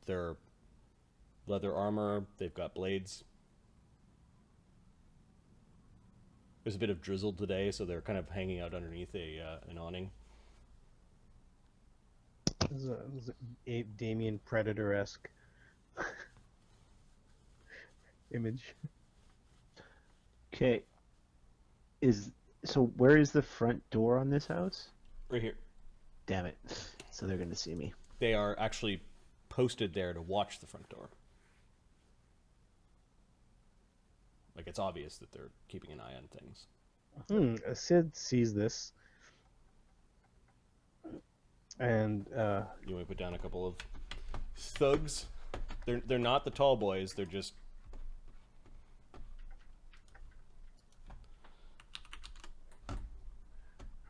They're leather armor. They've got blades. There's a bit of drizzle today, so they're kind of hanging out underneath an awning. This is a Damian Predator-esque image. Okay. Where is the front door on this house? Right here. Damn it. So they're gonna see me. They are actually posted there to watch the front door. Like, it's obvious that they're keeping an eye on things. Cid sees this, and you want to put down a couple of thugs. They're not the tall boys. They're just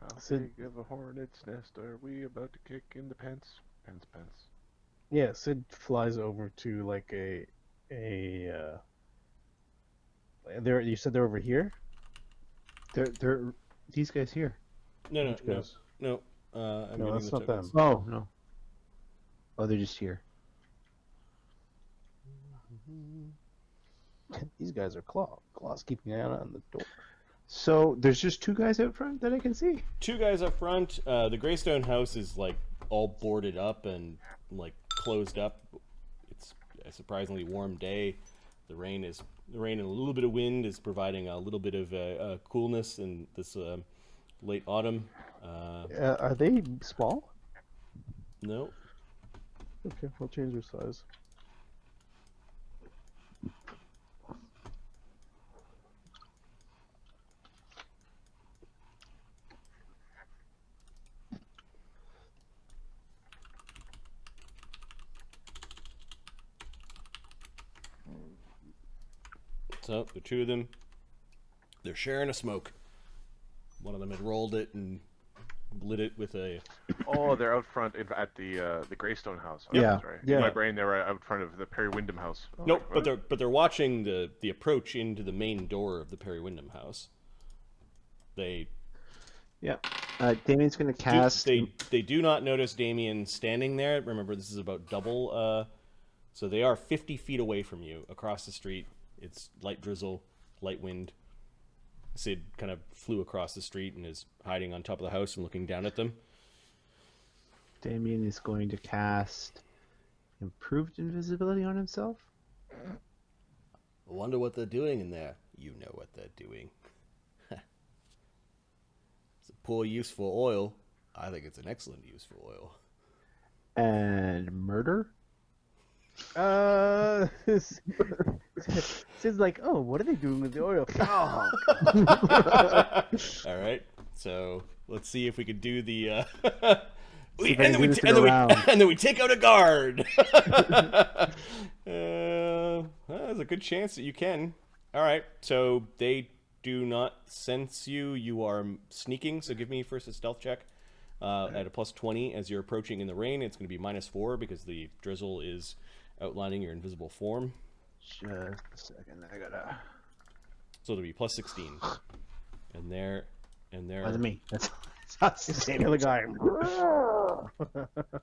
How big of a hornet's nest are we about to kick in the pants? Pants. yeah, Cid flies over to like a There, you said they're over here. They're these guys here. no. I'm No, that's not them. Oh no. Oh, they're just here. These guys are claws keeping an eye on the door. So there's just two guys out front that I can see. Two guys up front. The Greystone House is like all boarded up and like closed up. It's a surprisingly warm day. The rain and a little bit of wind is providing a little bit of coolness in this late autumn. Are they small? No. Okay, we'll change their size. So the two of them, they're sharing a smoke. One of them had rolled it and lit it with a. Oh, they're out front at the Greystone House. Oh, Yeah. that's right. Yeah. In my brain, they were out front of the Periwindam house. Oh, Nope, right. but they're watching the approach into the main door of the Periwindam house. They Yeah. Damian's gonna cast. they do not notice Damian standing there. Remember, this is about double. So they are 50 feet away from you across the street. It's light drizzle, light wind. Cid kind of flew across the street and is hiding on top of the house and looking down at them. Damian is going to cast improved invisibility on himself. I wonder what they're doing in there. You know what they're doing. It's a poor use for oil. I think it's an excellent use for oil. And murder. Sid's like, oh, what are they doing with the oil? Oh, All right, so let's see if we could do the. See if I can do this in a round. And then we take out a guard. There's a good chance that you can. All right. So they do not sense you. You are sneaking. So give me first a stealth check at a +20 as you're approaching in the rain. It's going to be -4 because the drizzle is outlining your invisible form. Just a second. I gotta. So it'll be +16. And there. That's me. That's not the same. The other guy.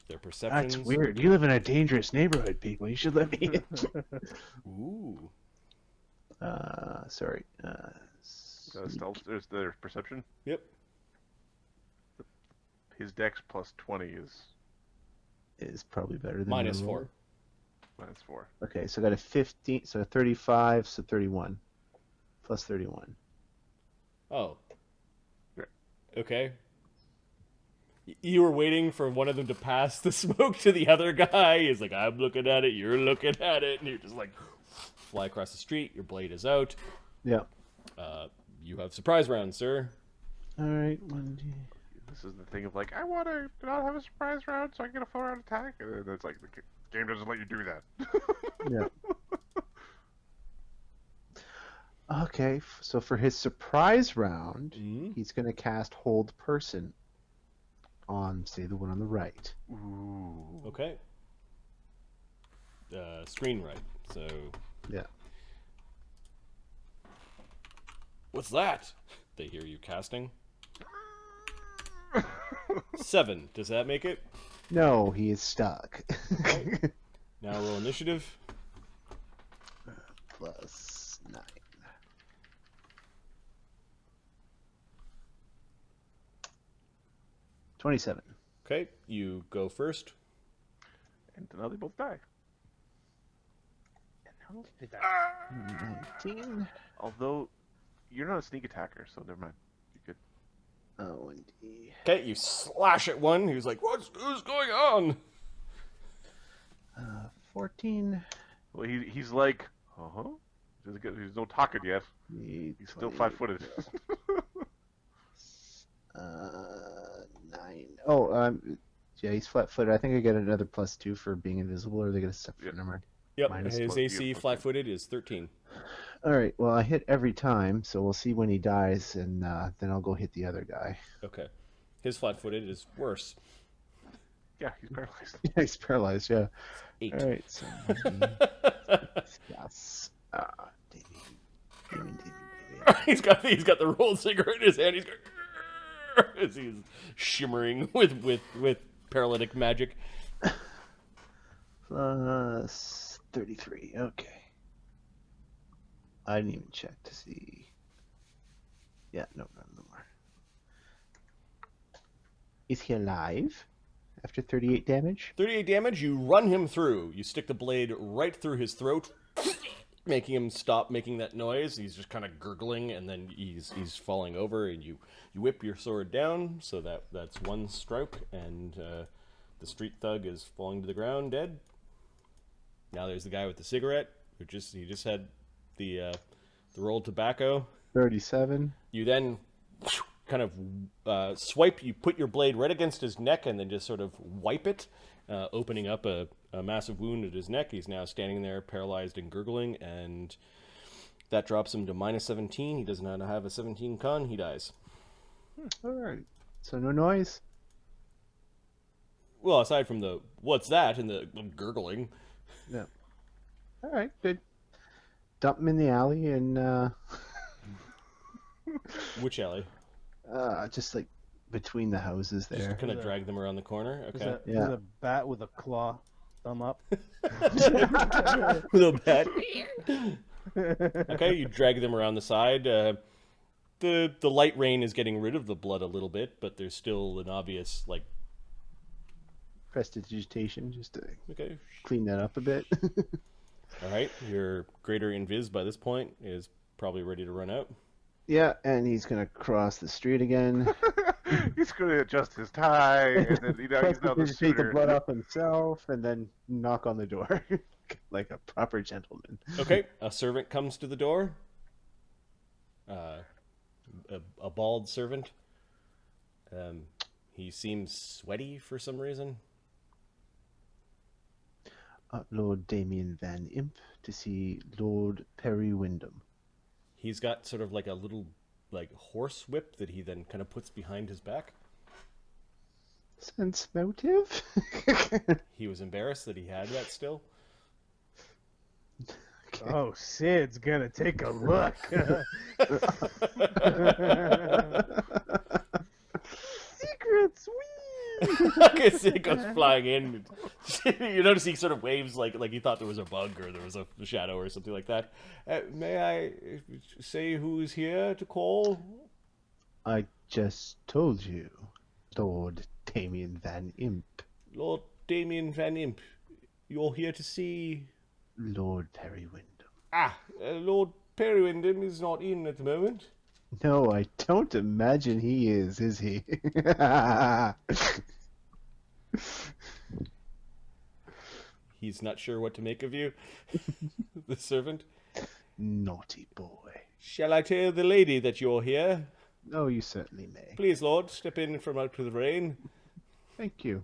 Their perceptions. That's weird. You live in a dangerous neighborhood, people. You should let me in. Ooh. Sorry. Stealth. There's their perception. Yep. His dex +20 is probably better than -4. -4. Okay, so I got a 15, so 35, so 31. Plus 31. Oh. Yeah. Okay. You were waiting for one of them to pass the smoke to the other guy. He's like, I'm looking at it, you're looking at it, and you're just like, fly across the street, your blade is out. Yeah. You have surprise round, sir. Alright, 1D. This is the thing of like, I want to not have a surprise round so I can get a full round attack. And then it's like, the game doesn't let you do that. Yeah. Okay, so for his surprise round, he's going to cast Hold Person on, say, the one on the right. Ooh. Okay. Screen right, so... Yeah. What's that? They hear you casting. 7. Does that make it? No, he is stuck. Now roll initiative. Plus 9. 27. Okay, you go first. And now they both die. 19. Although, you're not a sneak attacker, so never mind. You're good. Oh, indeed. Okay, you slash at one. He's like, who's going on? 14. Well, he's like, uh-huh. He's no talking yet. He's still 5-footed. 9. Oh, yeah, he's flat-footed. I think I get another +2 for being invisible, or they get a separate number. Yep, Minus his plus- AC yeah, flat-footed is 13. All right. Well, I hit every time, so we'll see when he dies, and then I'll go hit the other guy. Okay. His flat-footed is worse. Yeah, he's paralyzed. Yeah, he's paralyzed. Yeah. 8. All right. So yes. Damien. he's got the rolled cigarette in his hand. He's going, as he's shimmering with paralytic magic. Plus 33. Okay. I didn't even check to see. Yeah, no more. Is he alive? After 38 damage? 38 damage, you run him through. You stick the blade right through his throat, making him stop making that noise. He's just kind of gurgling, and then he's falling over, and you whip your sword down, so that's one stroke, and the street thug is falling to the ground dead. Now there's the guy with the cigarette, he just had the rolled tobacco. 37. You then kind of swipe, you put your blade right against his neck and then just sort of wipe it, opening up a massive wound at his neck. He's now standing there paralyzed and gurgling, and that drops him to -17. He does not have a 17 con. He dies. All right. So no noise? Well, aside from the what's that and the gurgling. Yeah. All right, good. Dump him in the alley and Which alley? just like between the houses there. Just kind of drag them around the corner. Okay. Yeah. There's a bat with a claw. Thumb up. With a bat. Okay, you drag them around the side. The light rain is getting rid of the blood a little bit, but there's still an obvious Prestidigitation, just to Okay. clean that up a bit. All right, your greater invis by this point is probably ready to run out. Yeah, and he's gonna cross the street again. He's going to adjust his tie, and then he's now the Prestidigitate the suitor. blood off himself, and then knock on the door like a proper gentleman. Okay, a servant comes to the door. A bald servant. He seems sweaty for some reason. Lord Damian Van Imp to see Lord Periwindam. He's got sort of like a little like horse whip that he then kind of puts behind his back. Sense motive? He was embarrassed that he had that still. Oh, Cid's gonna take a look. Secrets, wee! Okay, so it goes flying in. You notice he sort of waves like he thought there was a bug or there was a shadow or something like that. May I say who's here to call? I just told you, Lord Damian Van Imp. Lord Damian Van Imp, you're here to see... Lord Periwindam. Lord Periwindam is not in at the moment. No, I don't imagine he is he? He's not sure what to make of you, the servant. Naughty boy. Shall I tell the lady that you're here? Oh, you certainly may. Please, Lord, step in from out of the rain. Thank you.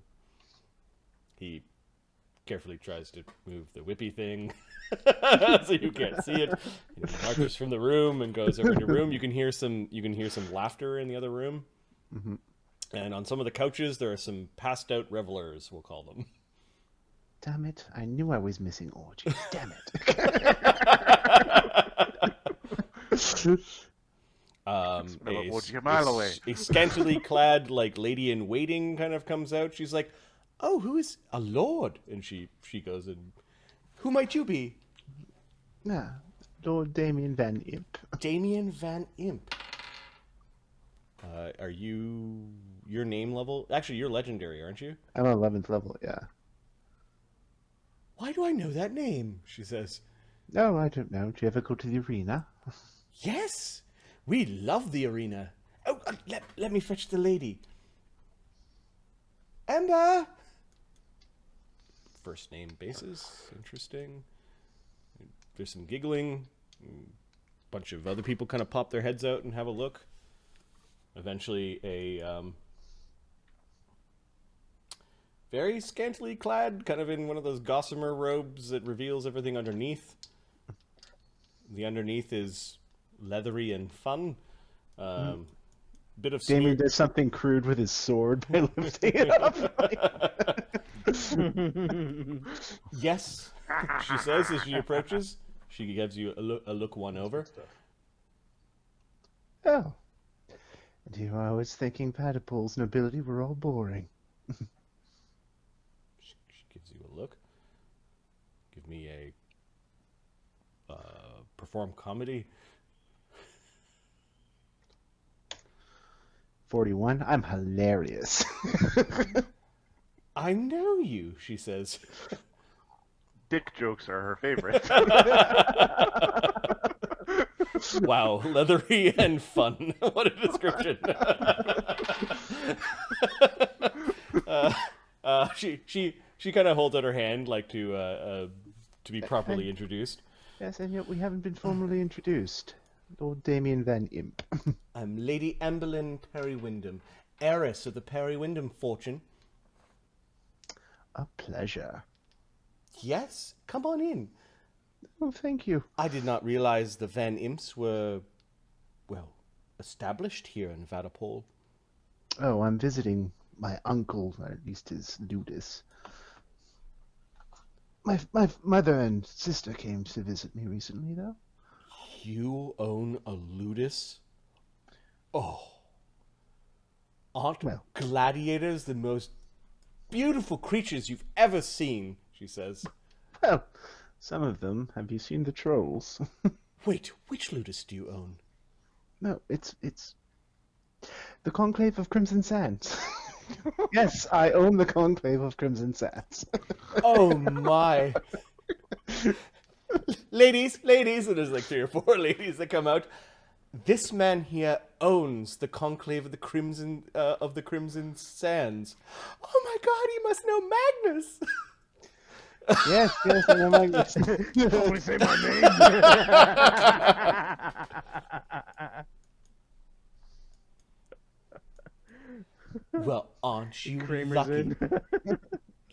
He carefully tries to move the whippy thing so you can't see it. He marches from the room and goes over to room. You can hear some laughter in the other room. Mm-hmm. And on some of the couches there are some passed out revelers, we'll call them. Damn it, I knew I was missing orgies. Damn it. A scantily clad like lady in waiting kind of comes out. She's like, "Oh, who is a lord?" And she goes and, "Who might you be?" Nah, Lord Damian Van Imp. Damian Van Imp. Are you your name level? Actually, you're legendary, aren't you? I'm 11th level, yeah. Why do I know that name? She says. No, I don't know. Do you ever go to the arena? Yes, we love the arena. Oh, let me fetch the lady. Ember! First name basis. Interesting. There's some giggling. A bunch of other people kind of pop their heads out and have a look. Eventually, a very scantily clad, kind of in one of those gossamer robes that reveals everything underneath. The underneath is leathery and fun. Bit of Damian does something crude with his sword by lifting it up. Yes, she says as she approaches. She gives you a look one over. Oh. And here I was thinking Padipol's nobility were all boring. She gives you a look. Give me a perform comedy. 41. I'm hilarious. I know you, she says. Dick jokes are her favorite. Wow, leathery and fun. What a description. She kind of holds out her hand like to be properly introduced. Yes, and yet we haven't been formally introduced. Lord Damian Van Imp. I'm Lady Emberlyn Periwindam, heiress of the Periwindam fortune. A pleasure. Yes, come on in. Oh, thank you. I did not realize the Van Imps were, well, established here in Vadapol. Oh, I'm visiting my uncle, or at least his ludus. My mother and sister came to visit me recently, though. You own a ludus? Oh. Aren't gladiators the most beautiful creatures you've ever seen? She says. Well, some of them. Have you seen the trolls? Wait, which ludus do you own? No, it's the Conclave of Crimson Sands. Yes, I own the Conclave of Crimson Sands. Oh my. Ladies, and there's like 3 or 4 ladies that come out. This man here owns the Conclave of the Crimson Sands. Oh my God, he must know Magnus. Yes, I know Magnus. Only say my name. Well, aren't you Kramer's lucky? in.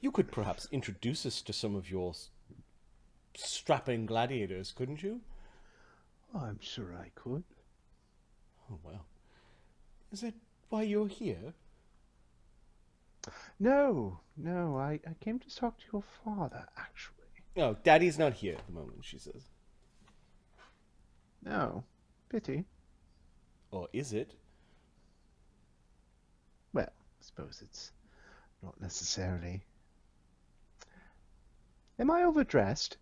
You could perhaps introduce us to some of your strapping gladiators, couldn't you? I'm sure I could. Oh, well. Is that why you're here? No, I came to talk to your father, actually. No, Daddy's not here at the moment, she says. No, pity. Or is it? Well, I suppose it's not necessarily. Am I overdressed?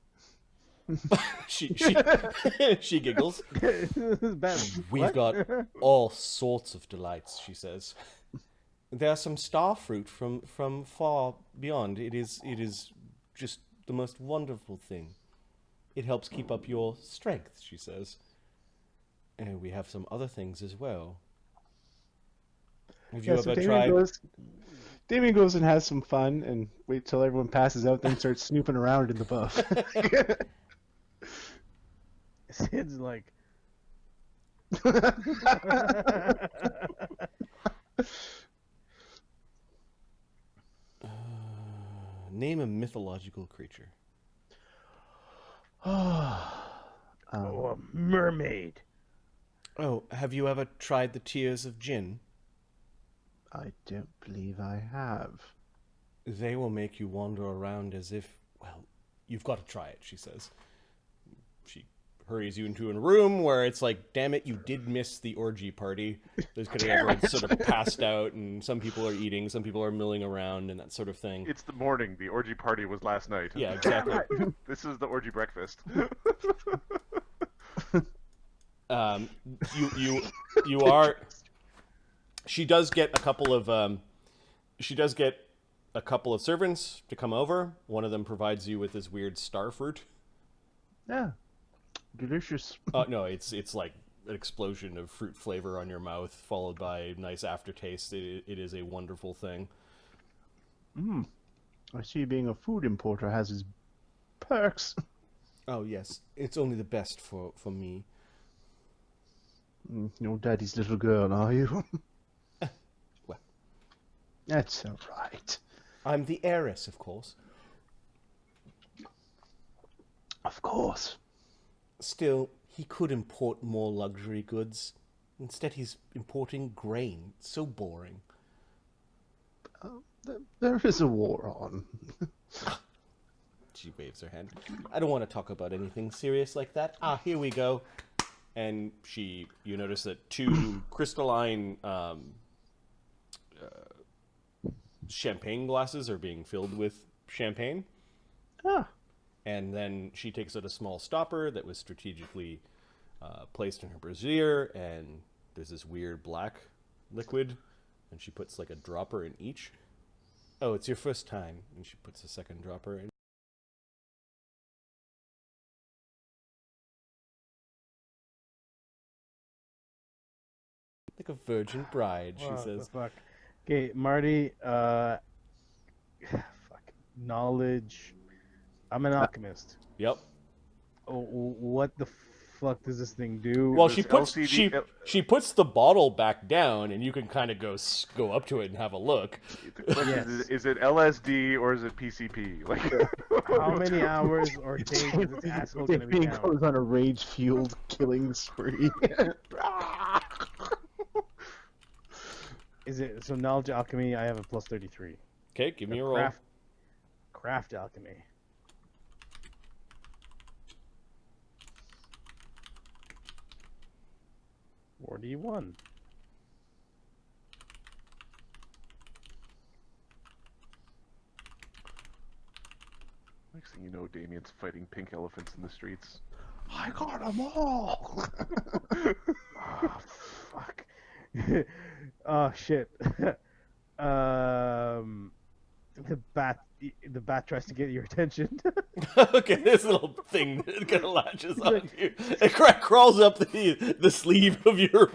she she giggles. Bad. We've What? got all sorts of delights, she says. There are some star fruit from far beyond. It is just the most wonderful thing. It helps keep up your strength, she says. And we have some other things as well. Have you ever tried? Damian goes and has some fun and wait till everyone passes out, then starts snooping around in the buff. Sid's like, Name a mythological creature. oh, a mermaid. Oh, have you ever tried the tears of Jinn? I don't believe I have. They will make you wander around as if, well, you've got to try it, she says. She hurries you into a room where it's like, damn it, you did miss the orgy party. There's because everyone's sort of passed out, and some people are eating, some people are milling around, and that sort of thing. It's the morning. The orgy party was last night. Yeah, exactly. This is the orgy breakfast. You are. She does get a couple of servants to come over. One of them provides you with this weird star fruit. Yeah, delicious. No, it's like an explosion of fruit flavor on your mouth, followed by a nice aftertaste. It is a wonderful thing. I see being a food importer has his perks. Oh yes, it's only the best for me. Your daddy's little girl, are you? Well, that's all right. I'm the heiress, of course. Of course. Still, he could import more luxury goods. Instead, he's importing grain. It's so boring. There is a war on. She waves her hand. I don't want to talk about anything serious like that. Here we go. And you notice that two crystalline champagne glasses are being filled with champagne. Ah. And then she takes out a small stopper that was strategically placed in her brassiere, and there's this weird black liquid, and she puts like a dropper in each. Oh, it's your first time. And she puts a second dropper in. Like a virgin bride, she What says. the fuck? Okay, Marty, fuck. Knowledge. I'm an alchemist. Yep. Oh, what the fuck does this thing do? Well, This she puts LCD she puts the bottle back down, and you can kind of go up to it and have a look. The question Yes. is it LSD or is it PCP? Like, How many hours or days is this asshole gonna be Damian down? goes on a rage-fueled killing spree. Is it so? Knowledge alchemy. I have a plus 33. Okay, give me a roll. Craft alchemy. $41. next thing you know, Damien's fighting pink elephants in the streets. I got them all. Oh, fuck. Oh shit. The bat tries to get your attention. Okay, this little thing kind of latches on you. It crawls up the sleeve of your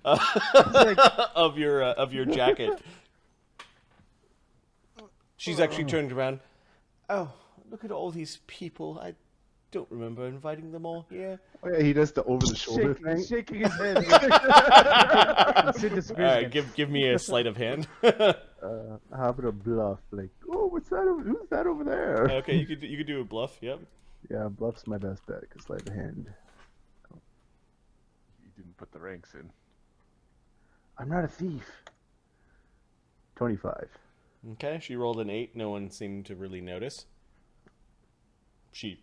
of your jacket. She's actually turned around. Oh, look at all these people. I don't remember inviting them all here. Oh, yeah, he does the over-the-shoulder thing. Shaking his head. Sid disappears All right, again. give me a sleight of hand. Having a bluff, like, oh, what's that? Who's that over there? Okay, you could do a bluff. Yep. Yeah, bluff's my best bet, because sleight of hand. put the ranks in. I'm not a thief. 25. Okay, she rolled an 8. No one seemed to really notice. She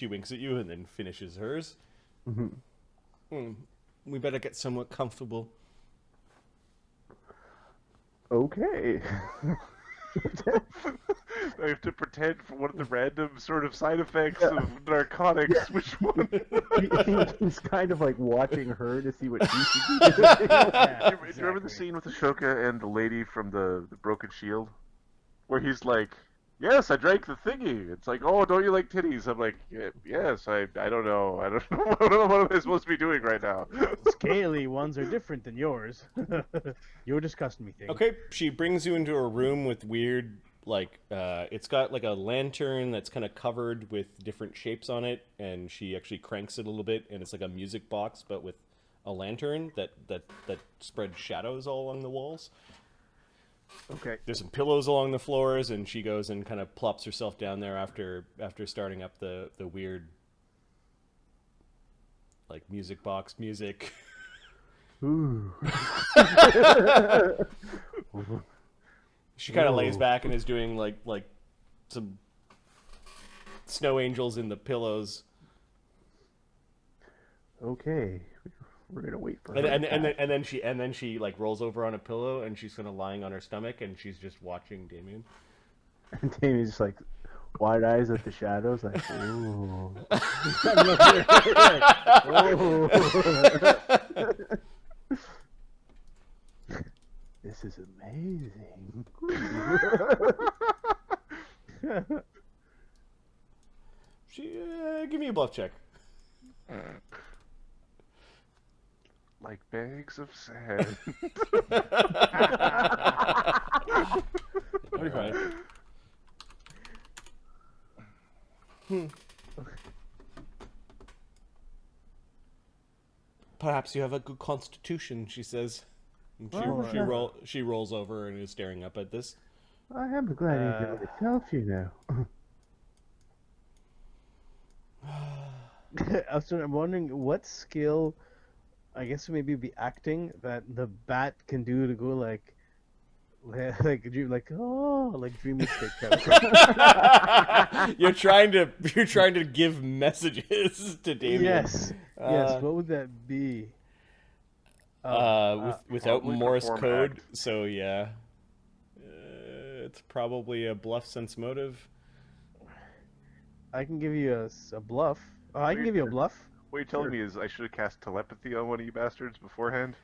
winks at you and then finishes hers. We better get somewhat comfortable. Okay. I have to pretend for one of the random sort of side effects of narcotics. Which one? He's kind of like watching her to see what he should be doing. Do you remember the scene with Ashoka and the lady from the Broken Shield? Where he's like, yes, I drank the thingy. It's like, oh, don't you like titties? I'm like, yes, I don't know. I don't know. What am I supposed to be doing right now? Scaly ones are different than yours. You're disgusting me thing. Okay, she brings you into a room with weird, like, it's got like a lantern that's kind of covered with different shapes on it, and she actually cranks it a little bit, and it's like a music box, but with a lantern that spreads shadows all along the walls. Okay. There's some pillows along the floors, and she goes and kind of plops herself down there after starting up the weird, like, music box music. Ooh. She kind of lays back and is doing like some snow angels in the pillows. Okay. We're gonna wait for her. And then she like rolls over on a pillow, and she's kind of lying on her stomach, and she's just watching Damian. And Damien's just like wide eyes at the shadows, like, ooh. This is amazing. Give me a bluff check. Like bags of sand. 25. Perhaps you have a good constitution, she says. And she rolls over and is staring up at this. I am the gladiator myself, you know. I'm wondering what skill, I guess maybe be acting, that the bat can do to go like dream, like dream mistake kind of. You're trying to give messages to Damian. Yes. Yes. What would that be? Without Probably Morse perform code, act. so yeah. It's probably a bluff sense motive. I can give you a bluff. I can give you a bluff. What you're telling me is I should have cast telepathy on one of you bastards beforehand?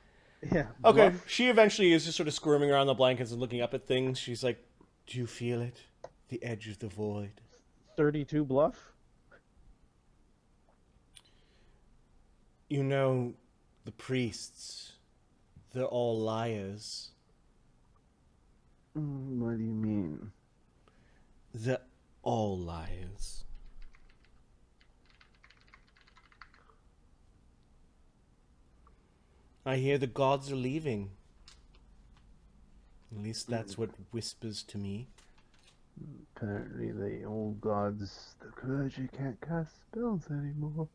Yeah. Okay, bluff. she eventually is just sort of squirming around the blankets and looking up at things. She's like, "Do you feel it? The edge of the void." 32 bluff. You know, the priests, they're all liars. What do you mean? They're all liars. I hear the gods are leaving. At least that's what whispers to me. Apparently the old gods, the clergy can't cast spells anymore.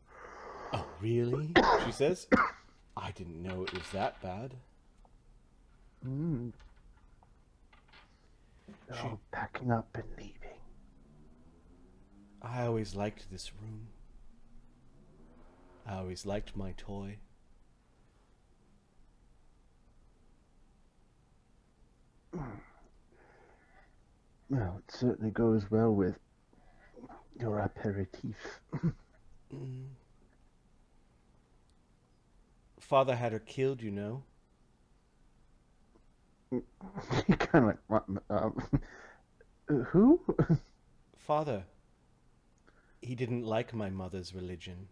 Oh, really? She says. I didn't know it was that bad. They're all packing up and leaving. I always liked this room. I always liked my toy. Well, it certainly goes well with your aperitif. Father had her killed, you know. You kind of like, who? Father. He didn't like my mother's religion.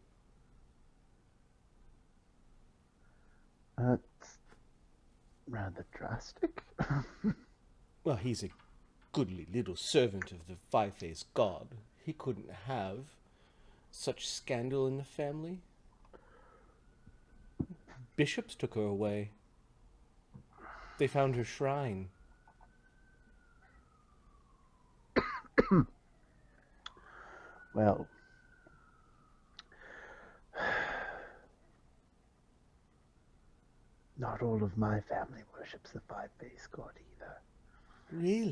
That's rather drastic. Well, he's a goodly little servant of the five-faced god. He couldn't have such scandal in the family. Bishops took her away. They found her shrine. Well, Not all of my family worships the five-faced god either. Really?